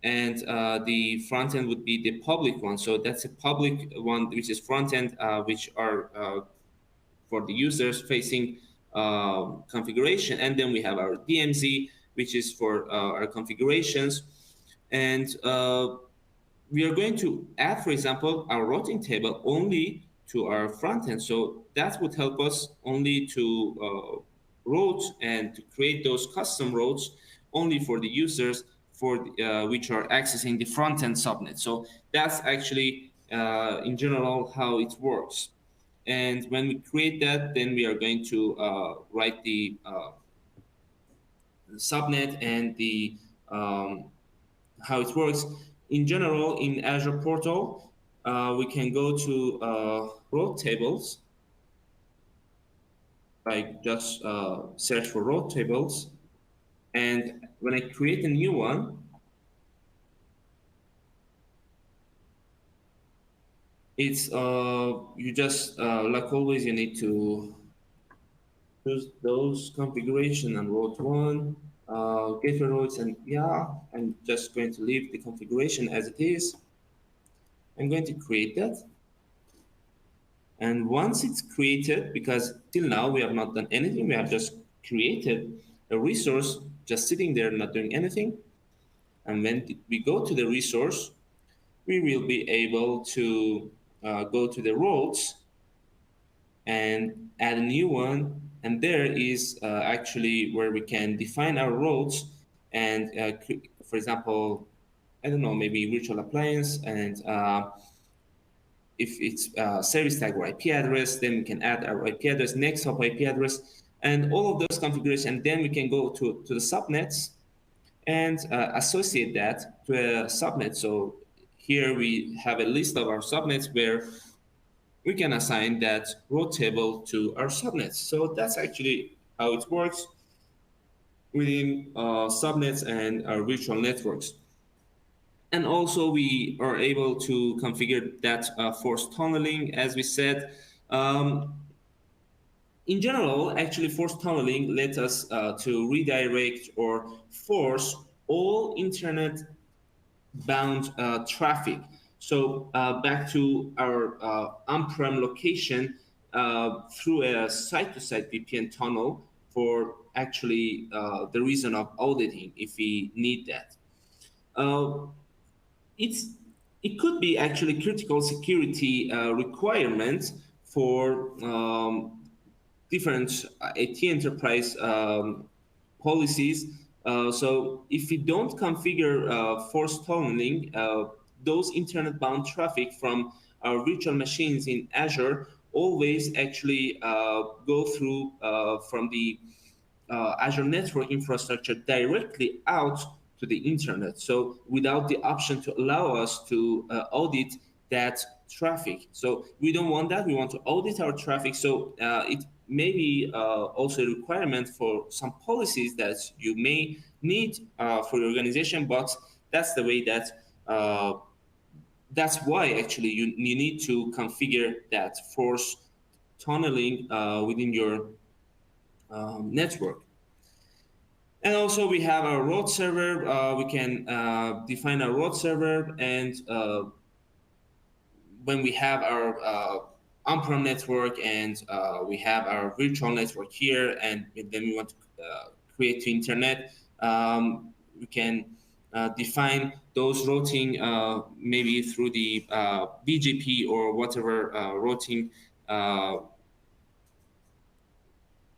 and the front end would be the public one. So that's a public one, which is front end, which are for the users facing configuration. And then we have our DMZ, which is for our configurations. And we are going to add, for example, our routing table only to our front end. So that would help us only to route and to create those custom routes only for the users for which are accessing the front end subnet. So that's actually in general how it works. And when we create that, then we are going to write the subnet and the how it works. In general, in Azure Portal, we can go to route tables, like just search for route tables. And when I create a new one, it's you just like always, you need to choose those configuration and route one, gateway routes, and yeah, I'm just going to leave the configuration as it is. I'm going to create that. And once it's created, because till now we have not done anything, we have just created a resource just sitting there not doing anything. And when we go to the resource, we will be able to go to the roles and add a new one. And there is actually where we can define our roles. And for example, I don't know, maybe virtual appliance, and if it's service tag or IP address, then we can add our IP address, next hop IP address, and all of those configurations. And then we can go to the subnets and associate that to a subnet. So here we have a list of our subnets where we can assign that route table to our subnets. So that's actually how it works within subnets and our virtual networks. And also we are able to configure that forced tunneling, as we said. Um, in general, actually, forced tunneling lets us to redirect or force all internet bound traffic. So back to our on-prem location through a site-to-site VPN tunnel for actually the reason of auditing if we need that. Uh, it's it could be actually critical security requirements for different IT enterprise policies. So if we don't configure forced tunneling, those internet-bound traffic from our virtual machines in Azure always actually go through from the Azure network infrastructure directly out to the internet. So without the option to allow us to audit that traffic. So we don't want that. We want to audit our traffic. So it may be also a requirement for some policies that you may need for your organization, but that's the way that that's why actually you need to configure that force tunneling within your network. And also we have our road server. We can define our road server, and when we have our on-prem network and we have our virtual network here, and then we want to create to internet, we can define those routing maybe through the BGP or whatever routing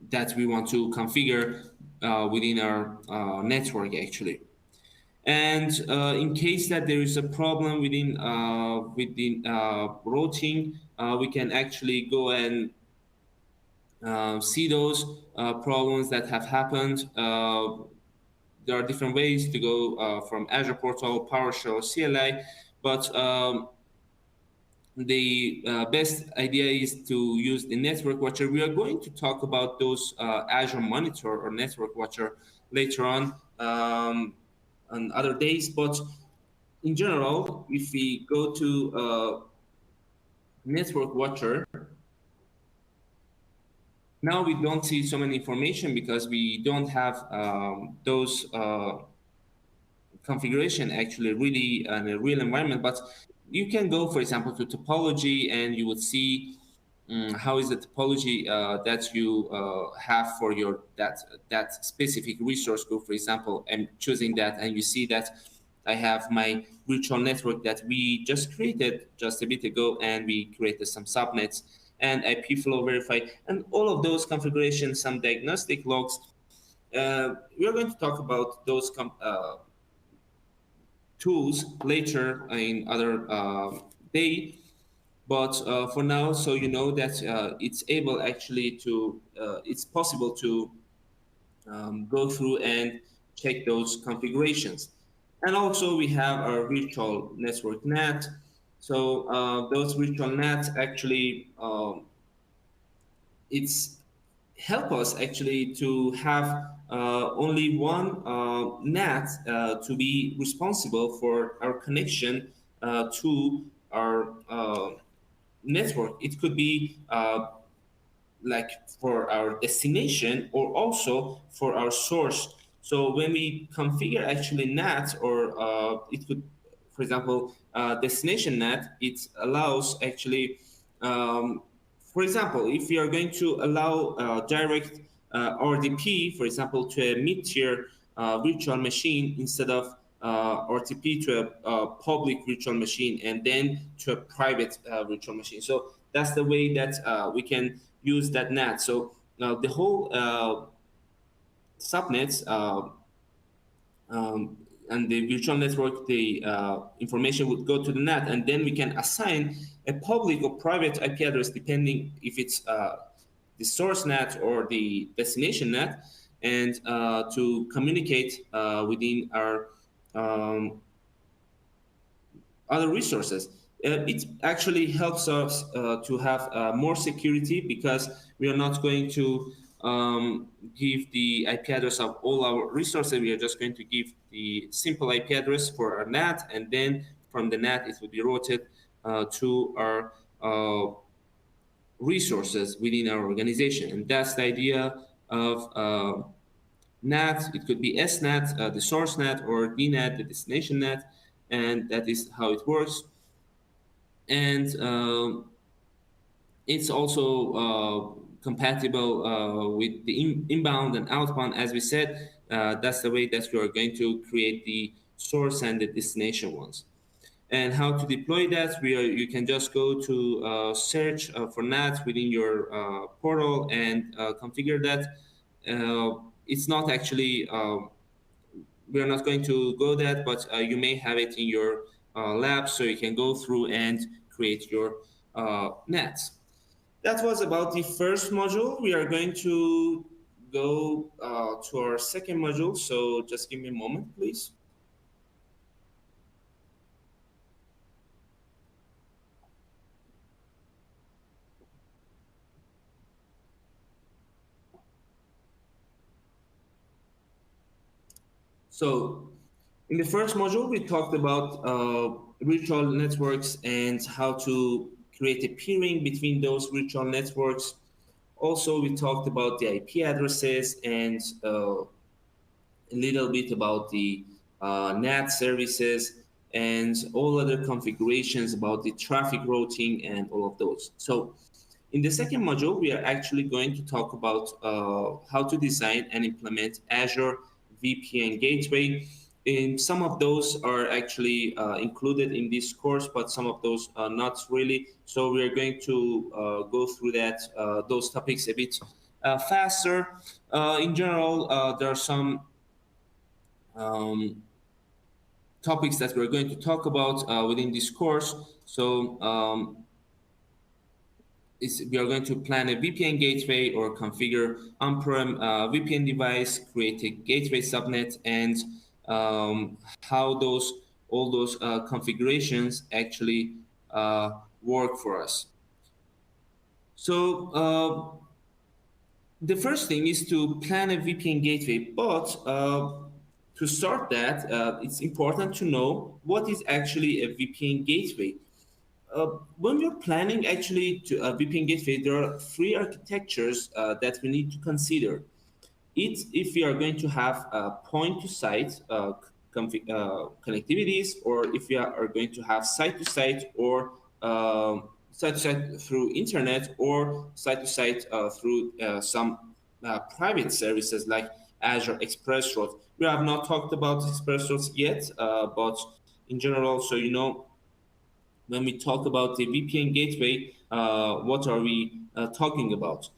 that we want to configure within our network actually. And in case that there is a problem within routing, we can actually go and see those problems that have happened. There are different ways to go from Azure Portal, PowerShell, CLI, but the best idea is to use the network watcher. We are going to talk about those Azure Monitor or network watcher later on other days, but in general, if we go to network watcher, now we don't see so many information because we don't have those configuration actually really in a real environment. But you can go, for example, to topology, and you would see how is the topology that you have for your that specific resource group. For example, I'm choosing that, and you see that I have my virtual network that we just created just a bit ago, and we created some subnets and IP flow verify, and all of those configurations, some diagnostic logs. We are going to talk about those tools later in other day. But for now, so you know that it's able actually to, it's possible to go through and check those configurations. And also we have our virtual network NAT. So those virtual NAT actually, it's help us actually to have only one NAT to be responsible for our connection to our network. It could be like for our destination or also for our source. So when we configure actually NAT, or it could, for example, destination NAT, it allows actually, for example, if we are going to allow direct RDP, for example, to a mid-tier virtual machine instead of RTP to a public virtual machine and then to a private virtual machine. So that's the way that we can use that NAT. So the whole subnets and the virtual network, the information would go to the NAT, and then we can assign a public or private IP address depending if it's the source NAT or the destination NAT, and to communicate within our other resources. It actually helps us to have more security because we are not going to give the IP address of all our resources. We are just going to give the simple IP address for our NAT, and then from the NAT it will be routed to our resources within our organization. And that's the idea of NAT. It could be SNAT, the source NAT, or DNAT, the destination NAT, and that is how it works. And it's also compatible with the inbound and outbound. As we said, that's the way that we are going to create the source and the destination ones. And how to deploy that, you can just go to search for NAT within your portal and configure that. It's not actually, we are not going to go that, but you may have it in your lab, so you can go through and create your NATs. That was about the first module. We are going to go to our second module. So just give me a moment, please. So in the first module, we talked about virtual networks and how to create a peering between those virtual networks. Also, we talked about the IP addresses and a little bit about the NAT services and all other configurations about the traffic routing and all of those. So in the second module, we are actually going to talk about how to design and implement Azure VPN gateway. And some of those are actually included in this course, but some of those are not really. So we are going to go through those topics a bit faster. In general, there are some um, topics that we're going to talk about within this course. So we are going to plan a VPN gateway or configure on-prem VPN device, create a gateway subnet, and how all those configurations actually work for us. So the first thing is to plan a VPN gateway, but to start that, it's important to know what is actually a VPN gateway. When you're planning actually to a VPN gateway, there are three architectures that we need to consider. It's if we are going to have point-to-site connectivities, or if we are going to have site-to-site or site-to-site through internet, or site-to-site through some private services like Azure Express Route. We have not talked about Express Routes yet, but in general, so you know, when we talk about the VPN gateway, what are we talking about?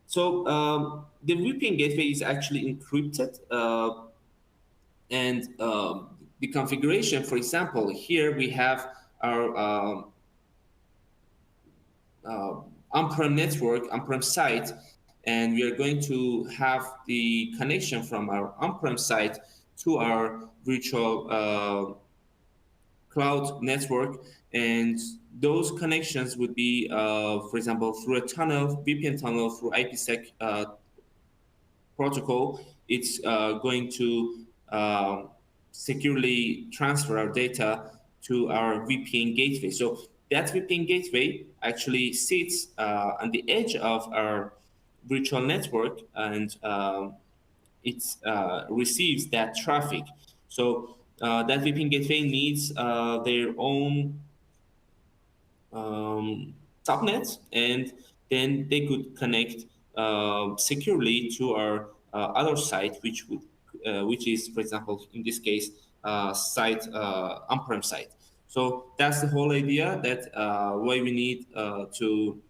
So the VPN gateway is actually encrypted, and the configuration, for example, here we have our on-prem network, on-prem site, and we are going to have the connection from our on-prem site to our virtual cloud network, and those connections would be, for example, through a tunnel, VPN tunnel through IPsec protocol. It's going to securely transfer our data to our VPN gateway. So that VPN gateway actually sits on the edge of our virtual network, and it receives that traffic. So that VPN gateway needs their own subnet, and then they could connect securely to our other site, which is, for example, in this case, site on-prem site. So that's the whole idea. That why we need to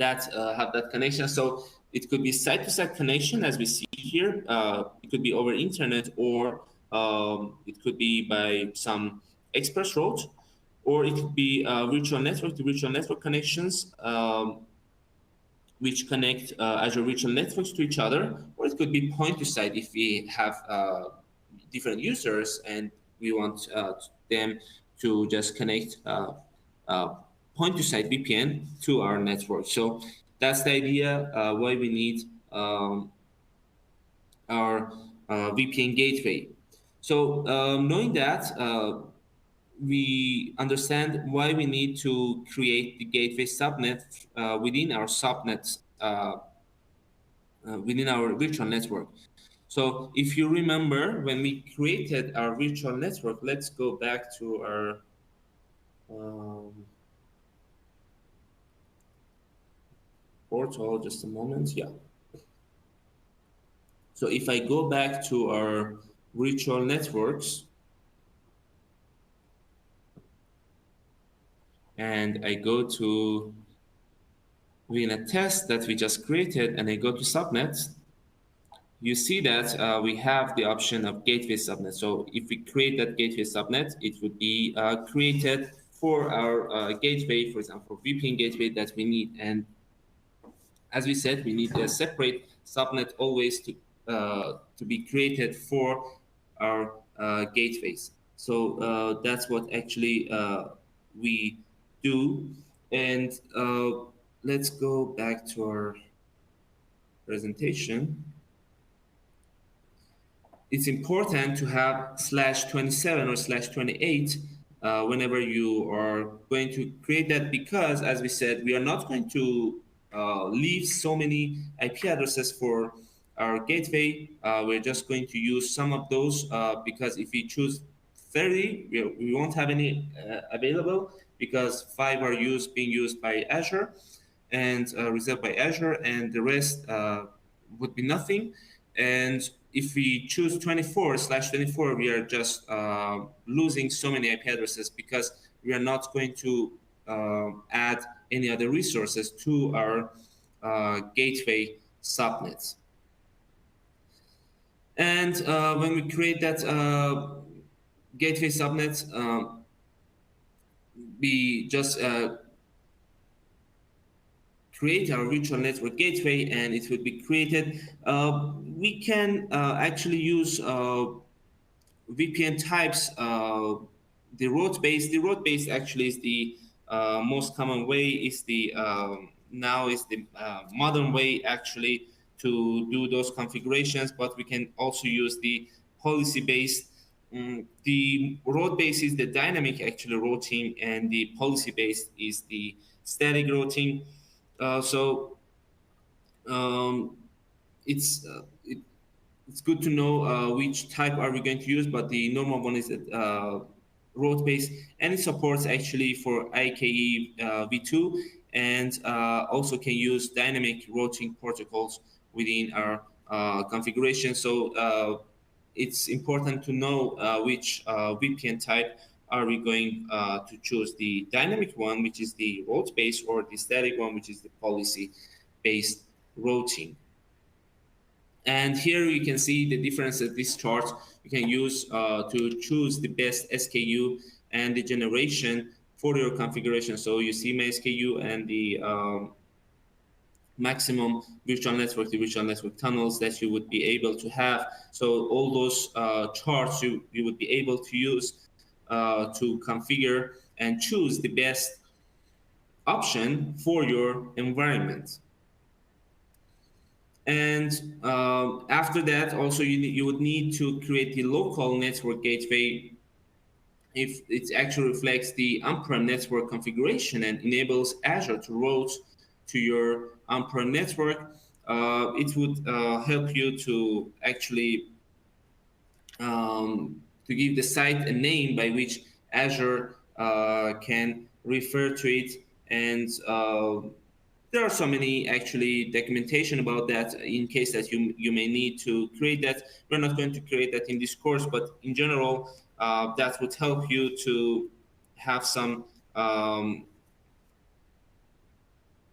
have that connection. So it could be site-to-site connection, as we see here. It could be over internet, or it could be by some express route, or it could be virtual network to virtual network connections, which connect Azure Virtual Networks to each other, or it could be point-to-site if we have different users and we want them to just connect uh, point-to-site VPN to our network. So that's the idea why we need our VPN gateway. So knowing that, we understand why we need to create the gateway subnet within our subnets within our virtual network. So if you remember when we created our virtual network, let's go back to our um, portal just a moment. Yeah. So if I go back to our virtual networks and I go to VNet test that we just created and I go to subnets, you see that we have the option of gateway subnet. So if we create that gateway subnet, it would be created for our gateway, for example, VPN gateway that we need. And as we said, we need a separate subnet always to be created for our gateways. So that's what actually we do. And let's go back to our presentation. It's important to have /27 or /28 whenever you are going to create that, because as we said, we are not going to leave so many IP addresses for our gateway. We're just going to use some of those because if we choose 30, we won't have any available, because 5 are being used by Azure and reserved by Azure, and the rest would be nothing. And if we choose 24/24, we are just losing so many IP addresses because we are not going to add any other resources to our gateway subnets. And when we create that gateway subnet, we just create our virtual network gateway and it will be created. We can actually use VPN types. The route-based actually is the most common way. Is the now is the modern way actually to do those configurations. But we can also use the policy-based. The route-based is the dynamic actually routing, and the policy-based is the static routing. So um, it's it's good to know which type are we going to use, but the normal one is road based, and it supports actually for IKE v2, and also can use dynamic routing protocols within our configuration. So it's important to know which VPN type are we going to choose, the dynamic one, which is the route based, or the static one, which is the policy based routing. And here you can see the difference of this chart. You can use to choose the best SKU and the generation for your configuration. So you see my SKU and the maximum virtual network, the virtual network tunnels that you would be able to have. So all those charts you would be able to use to configure and choose the best option for your environment. And after that, also you would need to create the local network gateway if it actually reflects the on-prem network configuration and enables Azure to route to your on-prem network. It would help you to actually to give the site a name by which Azure can refer to it. And there are so many actually documentation about that in case that you may need to create that. We're not going to create that in this course, but in general, that would help you to have some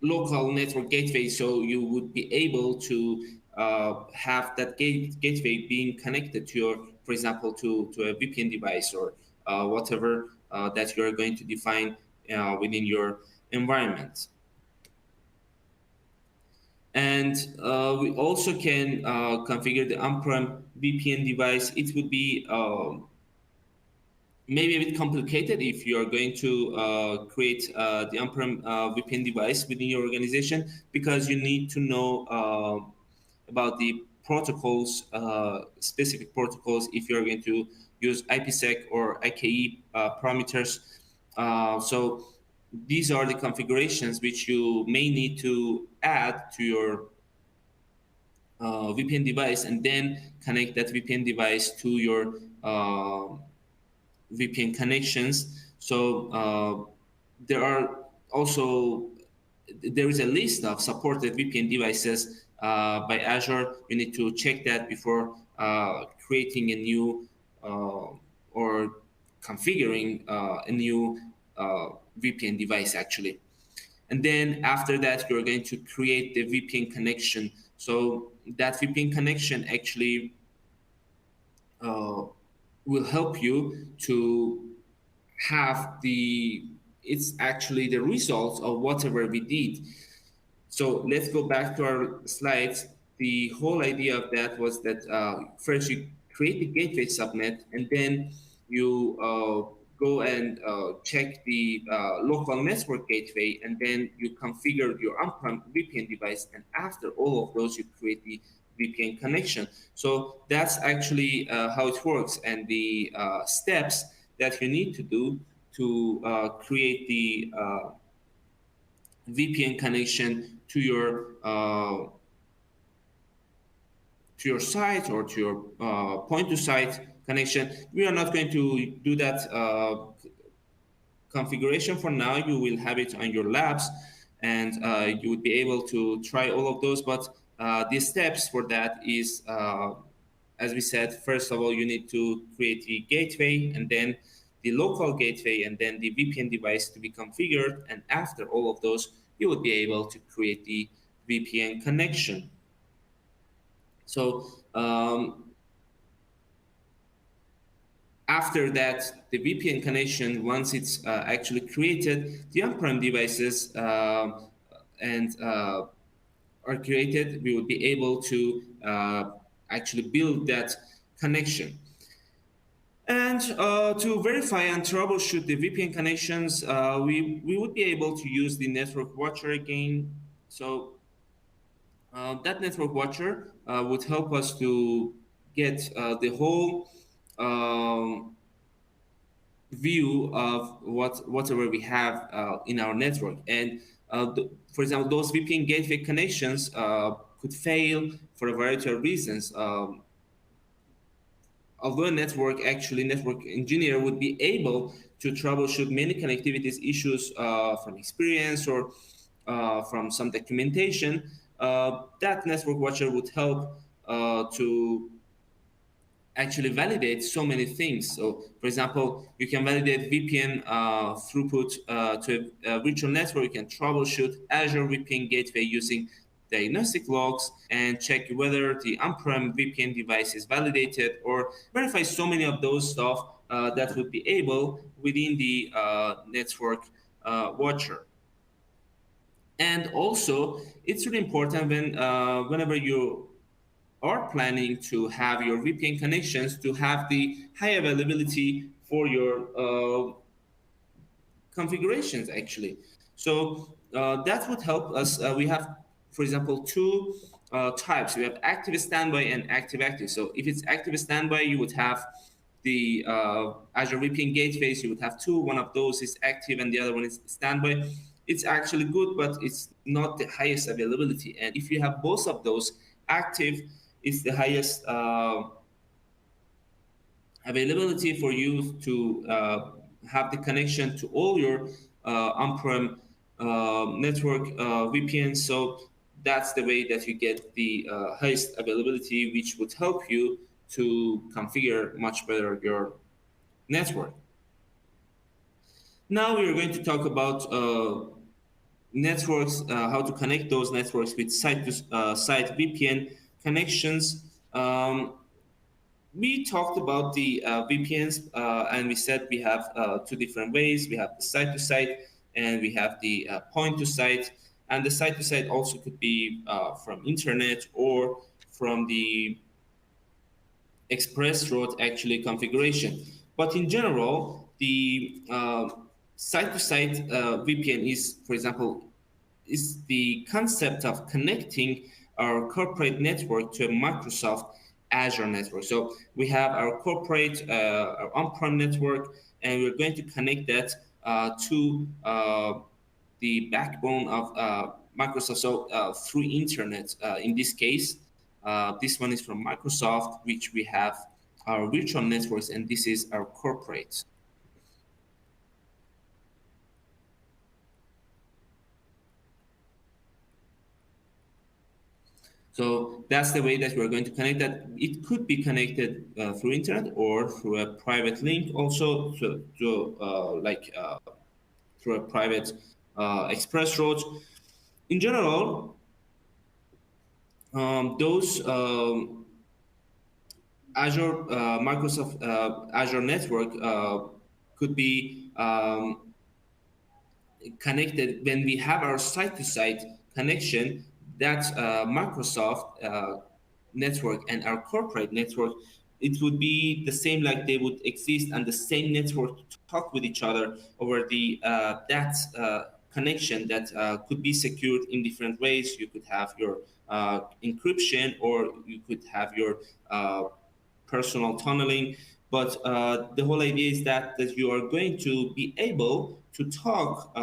local network gateway, so you would be able to have that gateway being connected to your, for example, to a VPN device or whatever that you're going to define within your environment. And we also can configure the on-prem VPN device. It would be maybe a bit complicated if you are going to create the on-prem VPN device within your organization, because you need to know about the protocols, specific protocols, if you're going to use IPsec or IKE parameters. So these are the configurations which you may need to add to your VPN device, and then connect that VPN device to your VPN connections. So there are also there is a list of supported VPN devices by Azure. You need to check that before creating a new or configuring a new VPN device actually. And then after that, you're going to create the VPN connection. So that VPN connection actually uh, will help you to have it's actually the results of whatever we did. So let's go back to our slides. The whole idea of that was that first you create the gateway subnet, and then you go and check the local network gateway, and then you configure your on-prem VPN device. And after all of those, you create the VPN connection. So that's actually how it works, and the steps that you need to do to create the VPN connection to your site, or to your point to site connection. We are not going to do that configuration for now. You will have it on your labs, and you would be able to try all of those. But the steps for that is, as we said, first of all, you need to create the gateway, and then the local gateway, and then the VPN device to be configured. And after all of those, you would be able to create the VPN connection. So after that, the VPN connection, once it's actually created, the on-prem devices and are created, we would be able to actually build that connection. And to verify and troubleshoot the VPN connections, we would be able to use the network watcher again. So that network watcher would help us to get the whole view of whatever we have in our network. And for example, those VPN gateway connections could fail for a variety of reasons. Although a network engineer would be able to troubleshoot many connectivities issues from experience, or from some documentation, that network watcher would help to actually validate so many things. So, for example, you can validate VPN throughput to a virtual network. You can troubleshoot Azure VPN gateway using diagnostic logs, and check whether the on-prem VPN device is validated, or verify so many of those stuff that would be able within the network watcher. And also, it's really important whenever you are planning to have your VPN connections to have the high availability for your configurations actually. So that would help us. We have, for example, two types. We have active standby and active active. So if it's active standby, you would have the Azure VPN gateways. You would have two. One of those is active, and the other one is standby. It's actually good, but it's not the highest availability. And if you have both of those, active is the highest availability for you to have the connection to all your on-prem network VPNs. So that's the way that you get the highest availability, which would help you to configure much better your network. Now we are going to talk about networks, how to connect those networks with site-to-site VPN connections. We talked about the VPNs, and we said we have two different ways. We have the site-to-site, and we have the point-to-site. And the site-to-site also could be from internet, or from the express route actually configuration. But in general, the site-to-site VPN is, for example, is the concept of connecting our corporate network to a Microsoft Azure network. So we have our corporate, our on-prem network, and we're going to connect that to the backbone of Microsoft. So through internet, in this case, this one is from Microsoft, which we have our virtual networks, and this is our corporate. So that's the way that we're going to connect that. It could be connected through internet or through a private link, also through a private express route. In general, those Microsoft Azure network could be connected when we have our site-to-site connection. That Microsoft network and our corporate network, it would be the same, like they would exist on the same network to talk with each other over the that connection that could be secured in different ways. You could have your encryption, or you could have your personal tunneling. But the whole idea is that you are going to be able to talk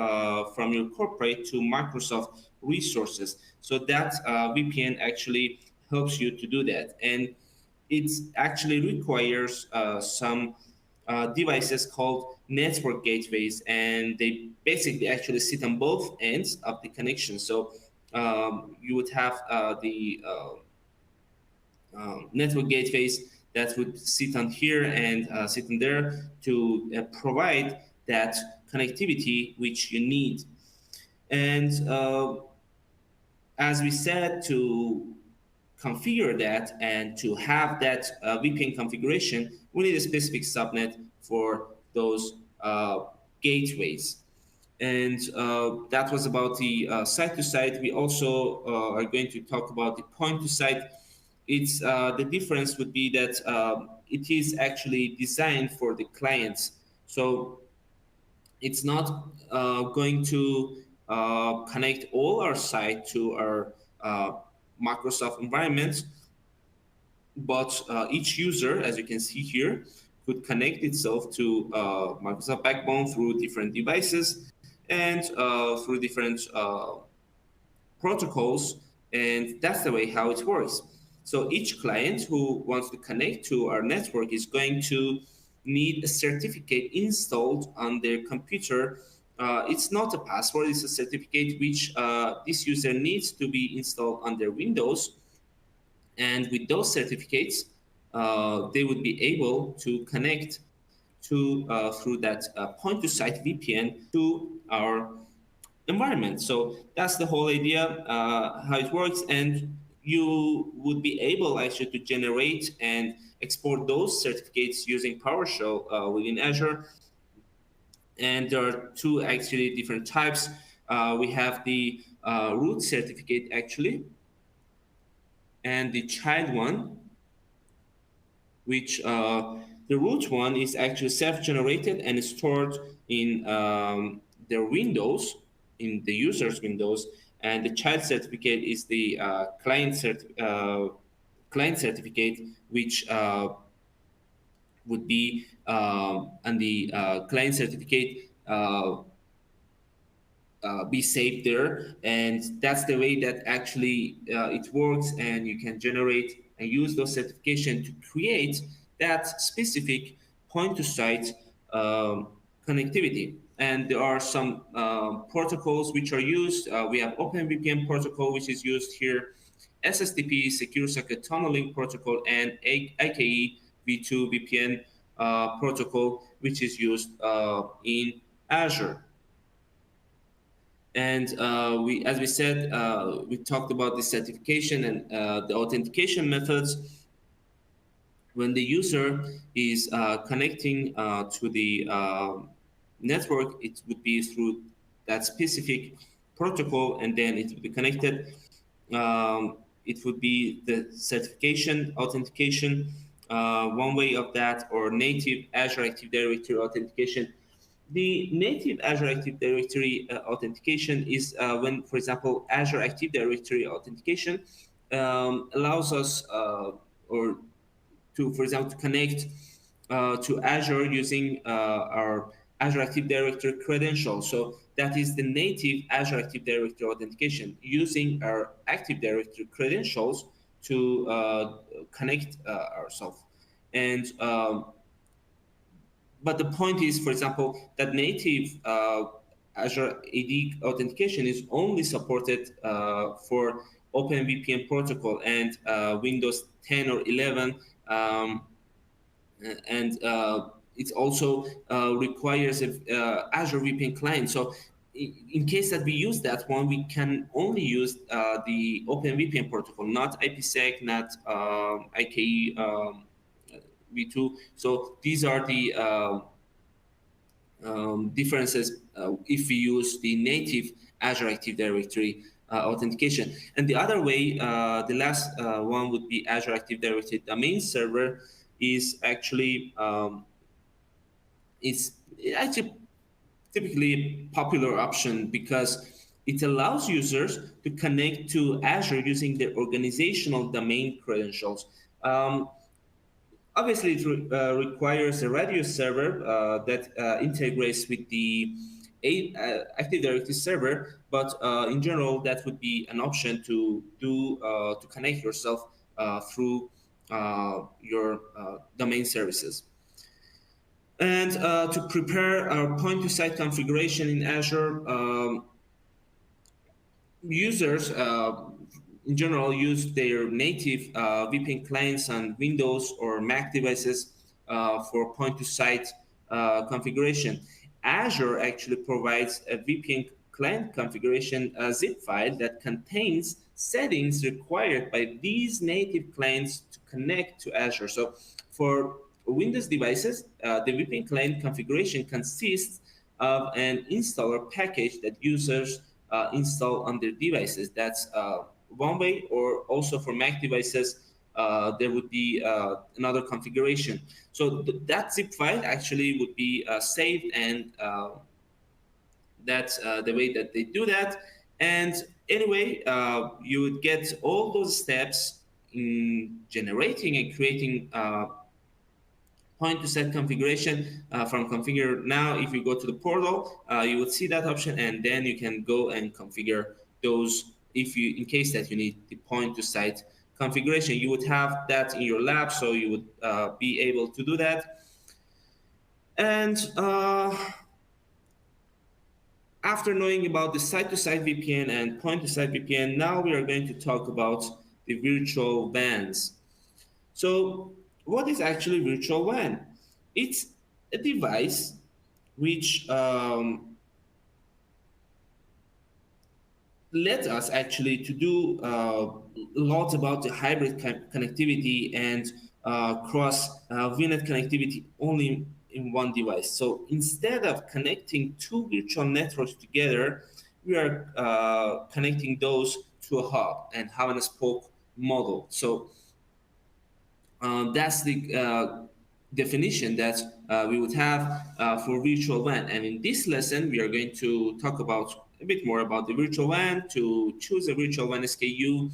from your corporate to Microsoft resources. So that VPN actually helps you to do that. And it actually requires some devices called network gateways, and they basically actually sit on both ends of the connection. So you would have the network gateways that would sit on here and sit on there to provide that connectivity which you need. And as we said, to configure that and to have that VPN configuration, we need a specific subnet for those gateways. And that was about the site-to-site. We also are going to talk about the point-to-site. It's the difference would be that it is actually designed for the clients. So it's not going to connect all our site to our Microsoft environment, but each user, as you can see here, could connect itself to Microsoft Backbone through different devices and through different protocols, and that's the way how it works. So each client who wants to connect to our network is going to need a certificate installed on their computer. It's not a password, it's a certificate which this user needs to be installed on their Windows. And with those certificates, they would be able to connect to through that point-to-site VPN to our environment. So that's the whole idea, how it works. And you would be able actually to generate and export those certificates using PowerShell within Azure. And there are two actually different types. We have the root certificate actually, and the child one, which the root one is actually self-generated and stored in their Windows, in the user's Windows, and the child certificate is the client certificate, which would be on the client certificate be saved there. And that's the way that actually it works, and you can generate and use those certifications to create that specific point-to-site connectivity. And there are some protocols which are used. We have OpenVPN protocol, which is used here, SSTP, Secure Socket Tunneling Protocol, and IKE v2 VPN protocol, which is used in Azure. And as we said, we talked about the certification and the authentication methods. When the user is connecting to the network, it would be through that specific protocol, and then it would be connected. It would be the certification, authentication one way of that, or native Azure Active Directory authentication. The native Azure Active Directory authentication is when, for example, Azure Active Directory authentication allows us or to, for example, to connect to Azure using our Azure Active Directory credentials. So that is the native Azure Active Directory authentication, using our Active Directory credentials to connect ourselves. And but the point is, for example, that native Azure AD authentication is only supported for OpenVPN protocol and Windows 10 or 11, and it also requires a Azure VPN client. So in case that we use that one, we can only use the OpenVPN protocol, not IPsec, not IKE v2. So these are the differences if we use the native Azure Active Directory authentication. And the other way, the last one would be Azure Active Directory domain server is actually it's actually typically a popular option because it allows users to connect to Azure using their organizational domain credentials. Obviously, it requires a radio server that integrates with the Active Directory server, but in general, that would be an option to do to connect yourself through your domain services. And to prepare our point-to-site configuration in Azure, users in general use their native VPN clients on Windows or Mac devices for point-to-site configuration. Azure actually provides a VPN client configuration zip file that contains settings required by these native clients to connect to Azure. So for Windows devices, the VPN client configuration consists of an installer package that users install on their devices. That's one way, or also for Mac devices, there would be another configuration. So that zip file actually would be saved, and that's the way that they do that. And anyway, you would get all those steps in generating and creating point-to-set configuration from configure now. If you go to the portal, you would see that option, and then you can go and configure those. If you, in case that you need the point-to-site configuration, you would have that in your lab, so you would be able to do that. And after knowing about the site-to-site VPN and point-to-site VPN, now we are going to talk about the virtual WANs. So what is actually virtual WAN? It's a device which lets us actually to do a lot about the hybrid connectivity and cross VNet connectivity only in one device. So instead of connecting two virtual networks together, we are connecting those to a hub and hub and spoke model. So that's the definition that we would have for virtual WAN. And in this lesson, we are going to talk about a bit more about the virtual WAN, to choose a virtual WAN SKU,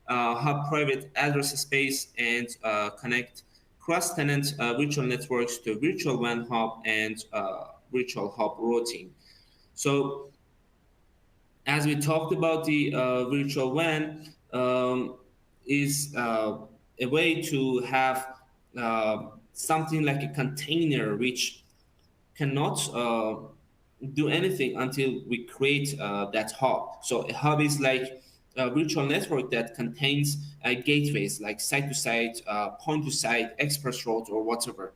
hub private address space, and connect cross-tenant virtual networks to virtual WAN hub and virtual hub routing. So as we talked about, the virtual WAN is a way to have something like a container which cannot do anything until we create that hub. So a hub is like a virtual network that contains gateways like site-to-site, point-to-site, express route, or whatever.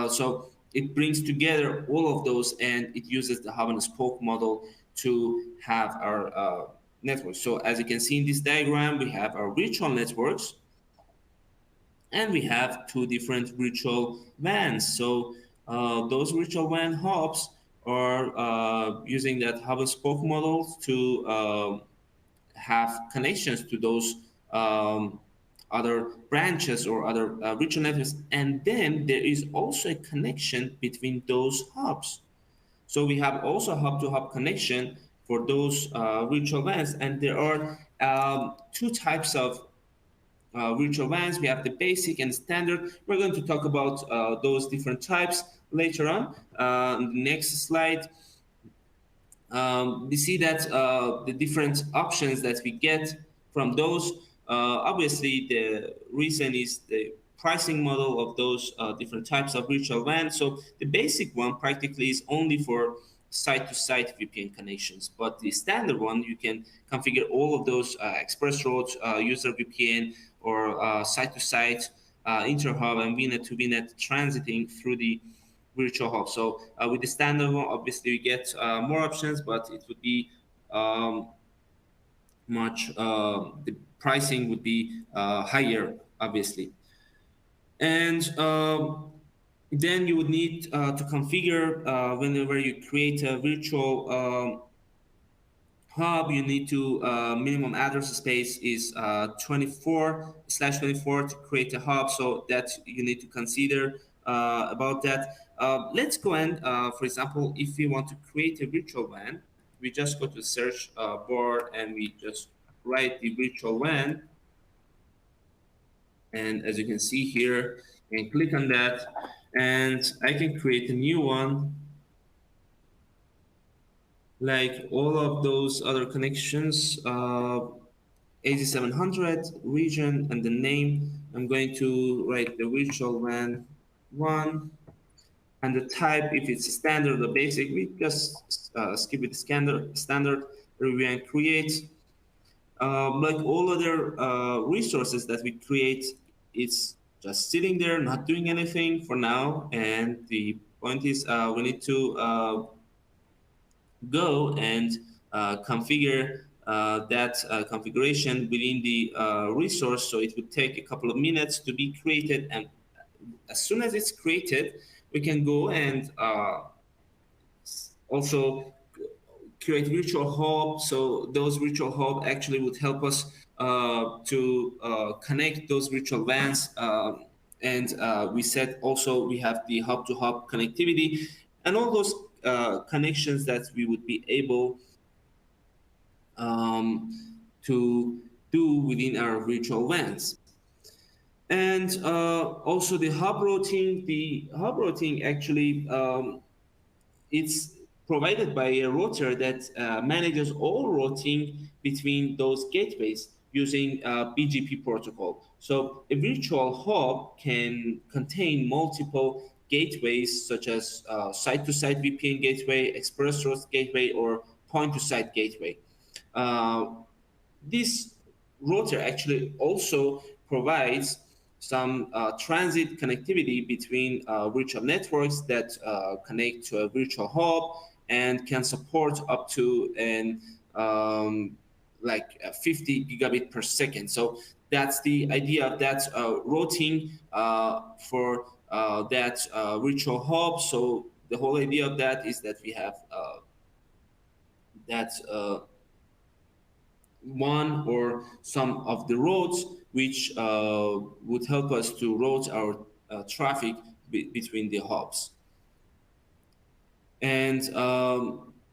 So it brings together all of those, and it uses the hub and spoke model to have our network. So as you can see in this diagram, we have our virtual networks, and we have two different virtual WANs. So those virtual WAN hubs are using that hub and spoke model to have connections to those other branches or other virtual networks. And then there is also a connection between those hubs. So we have also hub-to-hub connection for those virtual WANs, and there are two types of virtual WANs. We have the basic and standard. We're going to talk about those different types later on. In the next slide, we see that the different options that we get from those, obviously the reason is the pricing model of those different types of virtual WAN. So the basic one practically is only for site-to-site VPN connections, but the standard one, you can configure all of those express routes, user VPN, or site-to-site, inter-hub, and VNet to VNet transiting through the virtual hub. So with the standard one, obviously we get more options, but it would be much, the pricing would be higher, obviously. And then you would need to configure whenever you create a virtual hub, you need to minimum address space is 24/24 to create a hub, so that you need to consider about that. Let's go and, for example, if we want to create a virtual WAN, we just go to the search bar and we just write the virtual WAN. And as you can see here, I can click on that and I can create a new one. Like all of those other connections, 8700 region and the name. I'm going to write the virtual WAN 1 and the type, if it's standard or basic, we just skip it standard, review and create. Like all other resources that we create, it's just sitting there, not doing anything for now. And the point is we need to go and configure that configuration within the resource. So it would take a couple of minutes to be created. And as soon as it's created, we can go and also create virtual hub. So those virtual hub actually would help us to connect those virtual WANs. And we said also we have the hub-to-hub connectivity and all those connections that we would be able to do within our virtual WANs. And also the hub routing. The hub routing actually, it's provided by a router that manages all routing between those gateways using BGP protocol. So a virtual hub can contain multiple gateways such as site-to-site VPN gateway, express route gateway, or point-to-site gateway. This router actually also provides some transit connectivity between virtual networks that connect to a virtual hub and can support up to an like 50 gigabit per second. So that's the idea of that routing for that virtual hub. So the whole idea of that is that we have that one or some of the roads which would help us to route our traffic between the hubs. And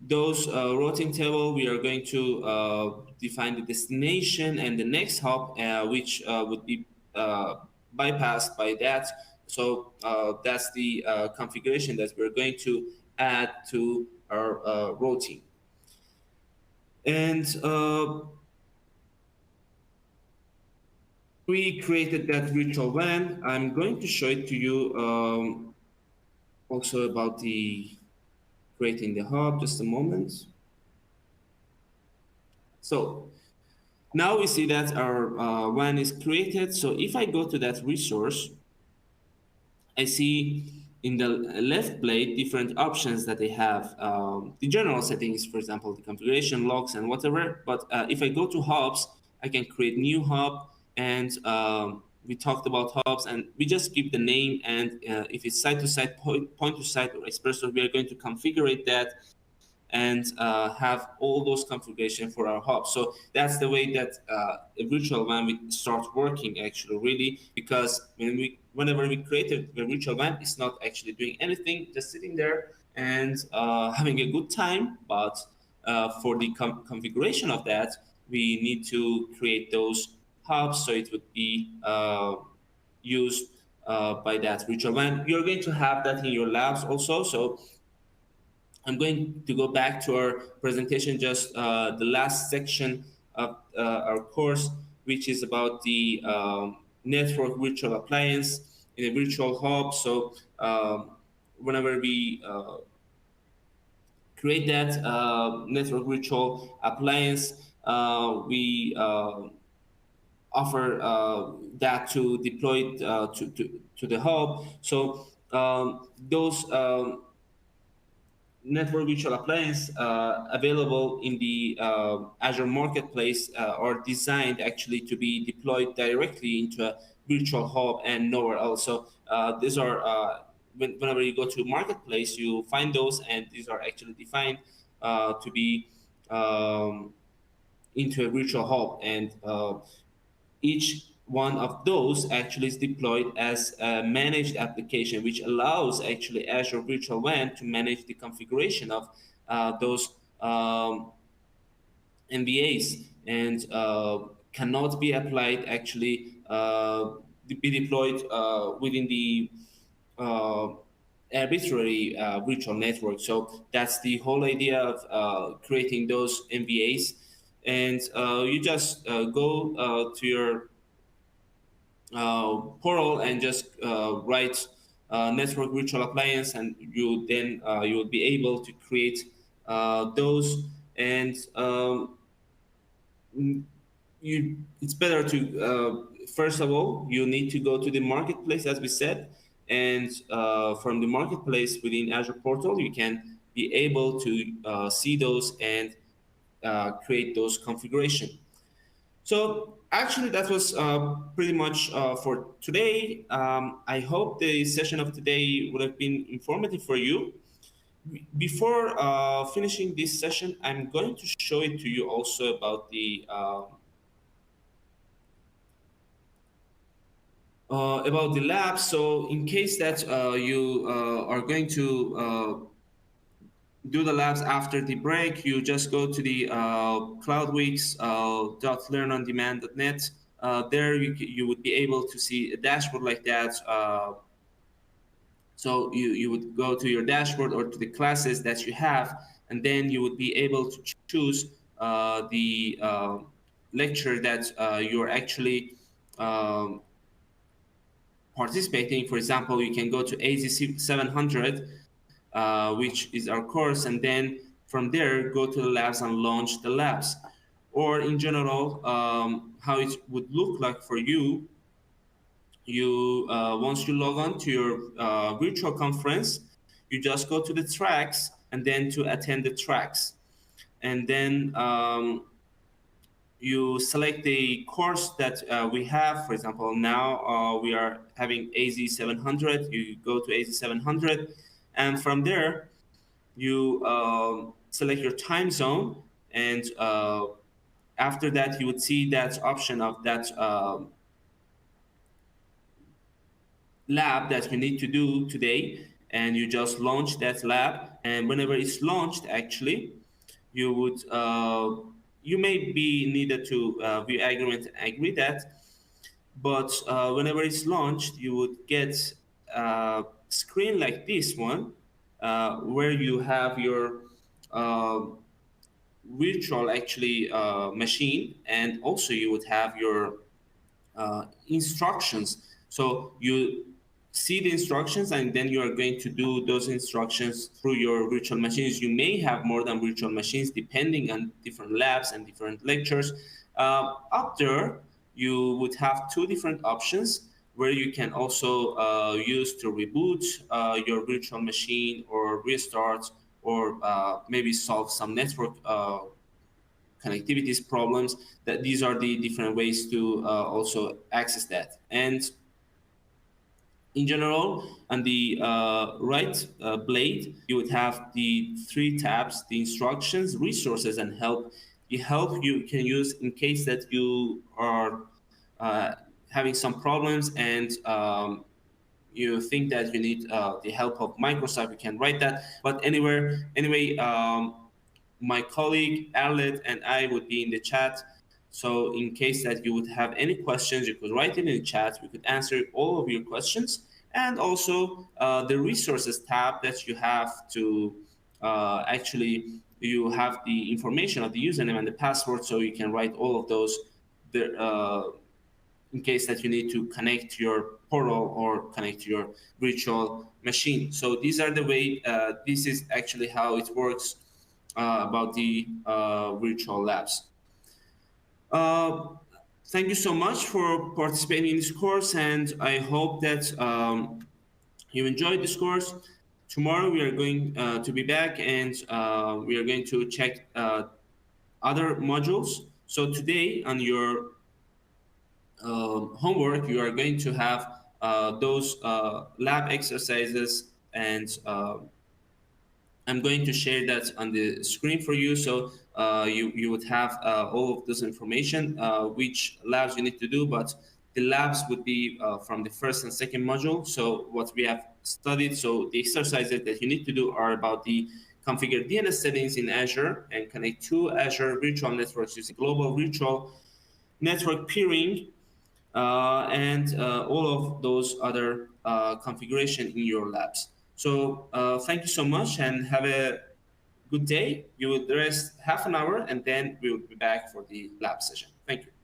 those routing table, we are going to define the destination and the next hub, which would be bypassed by that. So that's the configuration that we're going to add to our routing. And we created that virtual WAN. I'm going to show it to you also about the creating the hub, just a moment. So now we see that our WAN is created. So if I go to that resource, I see in the left plate different options that they have. The general settings, for example, the configuration logs and whatever. But if I go to hubs, I can create new hub. And we talked about hubs, and we just give the name. And if it's site-to-site, point-to-site, or express route, we are going to configure that. and have all those configuration for our hub. So that's the way that a virtual WAN will start working actually, really, because whenever we create a virtual WAN, it's not actually doing anything, just sitting there and having a good time. But for the configuration of that, we need to create those hubs so it would be used by that virtual WAN. You're going to have that in your labs also. So I'm going to go back to our presentation, just the last section of our course, which is about the network virtual appliance in a virtual hub. So whenever we create that network virtual appliance, we offer that to deploy it, to the hub. So those network virtual appliance available in the Azure Marketplace are designed actually to be deployed directly into a virtual hub and nowhere else. So these are whenever you go to Marketplace, you find those, and these are actually defined to be into a virtual hub, and each one of those actually is deployed as a managed application, which allows actually Azure Virtual WAN to manage the configuration of those MVAs, and cannot be applied actually be deployed within the uh, arbitrary virtual network. So that's the whole idea of creating those MVAs, and you just go to your portal and just write network virtual appliance, and you will be able to create those. And you it's better to first of all, you need to go to the marketplace, as we said, and from the marketplace within Azure Portal, you can be able to see those and create those configuration. So actually, that was pretty much for today. I hope the session of today would have been informative for you. Before finishing this session, I'm going to show it to you also about the lab. So in case that you are going to do the labs after the break, you just go to the cloudweeks.learnondemand.net. There you would be able to see a dashboard like that. So you would go to your dashboard or to the classes that you have, and then you would be able to choose the lecture that you're actually um, participating. For example, you can go to AZ 700, which is our course, and then from there go to the labs and launch the labs. Or in general, how it would look like for you, you once you log on to your virtual conference, you just go to the tracks and then to attend the tracks, and then you select the course that we have. For example, now we are having AZ 700. You go to AZ 700, and from there you select your time zone, and after that you would see that option of that lab that you need to do today, and you just launch that lab. And whenever it's launched, actually, you would you may be needed to view agreement and agree that, but whenever it's launched, you would get a screen like this one, where you have your uh, virtual actually machine, and also you would have your instructions. So you see the instructions, and then you are going to do those instructions through your virtual machines. You may have more than virtual machines depending on different labs and different lectures. Up there, you would have two different options where you can also use to reboot your virtual machine, or restart, or maybe solve some network connectivities problems. That these are the different ways to also access that. And In general, on the right blade, you would have the three tabs: the instructions, resources, and help. The help you can use in case that you are uh, having some problems and you think that you need the help of Microsoft, you can write that. But anyway, my colleague Arlet and I would be in the chat. So in case that you would have any questions, you could write it in the chat. We could answer all of your questions. And also the resources tab that you have to actually, you have the information of the username and the password, so you can write all of those there, in case that you need to connect your portal or connect your virtual machine. So these are the way, this is actually how it works about the virtual labs. Uh, Thank you so much for participating in this course, and I hope that you enjoyed this course. Tomorrow we are going to be back, and we are going to check other modules. So today on your homework, you are going to have those lab exercises, and I'm going to share that on the screen for you. So you would have all of this information, which labs you need to do, but the labs would be from the first and second module. So what we have studied, so the exercises that you need to do are about the configure DNS settings in Azure and connect to Azure Virtual Networks using global virtual network peering, and all of those other configuration in your labs. So thank you so much and have a good day. You will rest half an hour and then we will be back for the lab session. Thank you.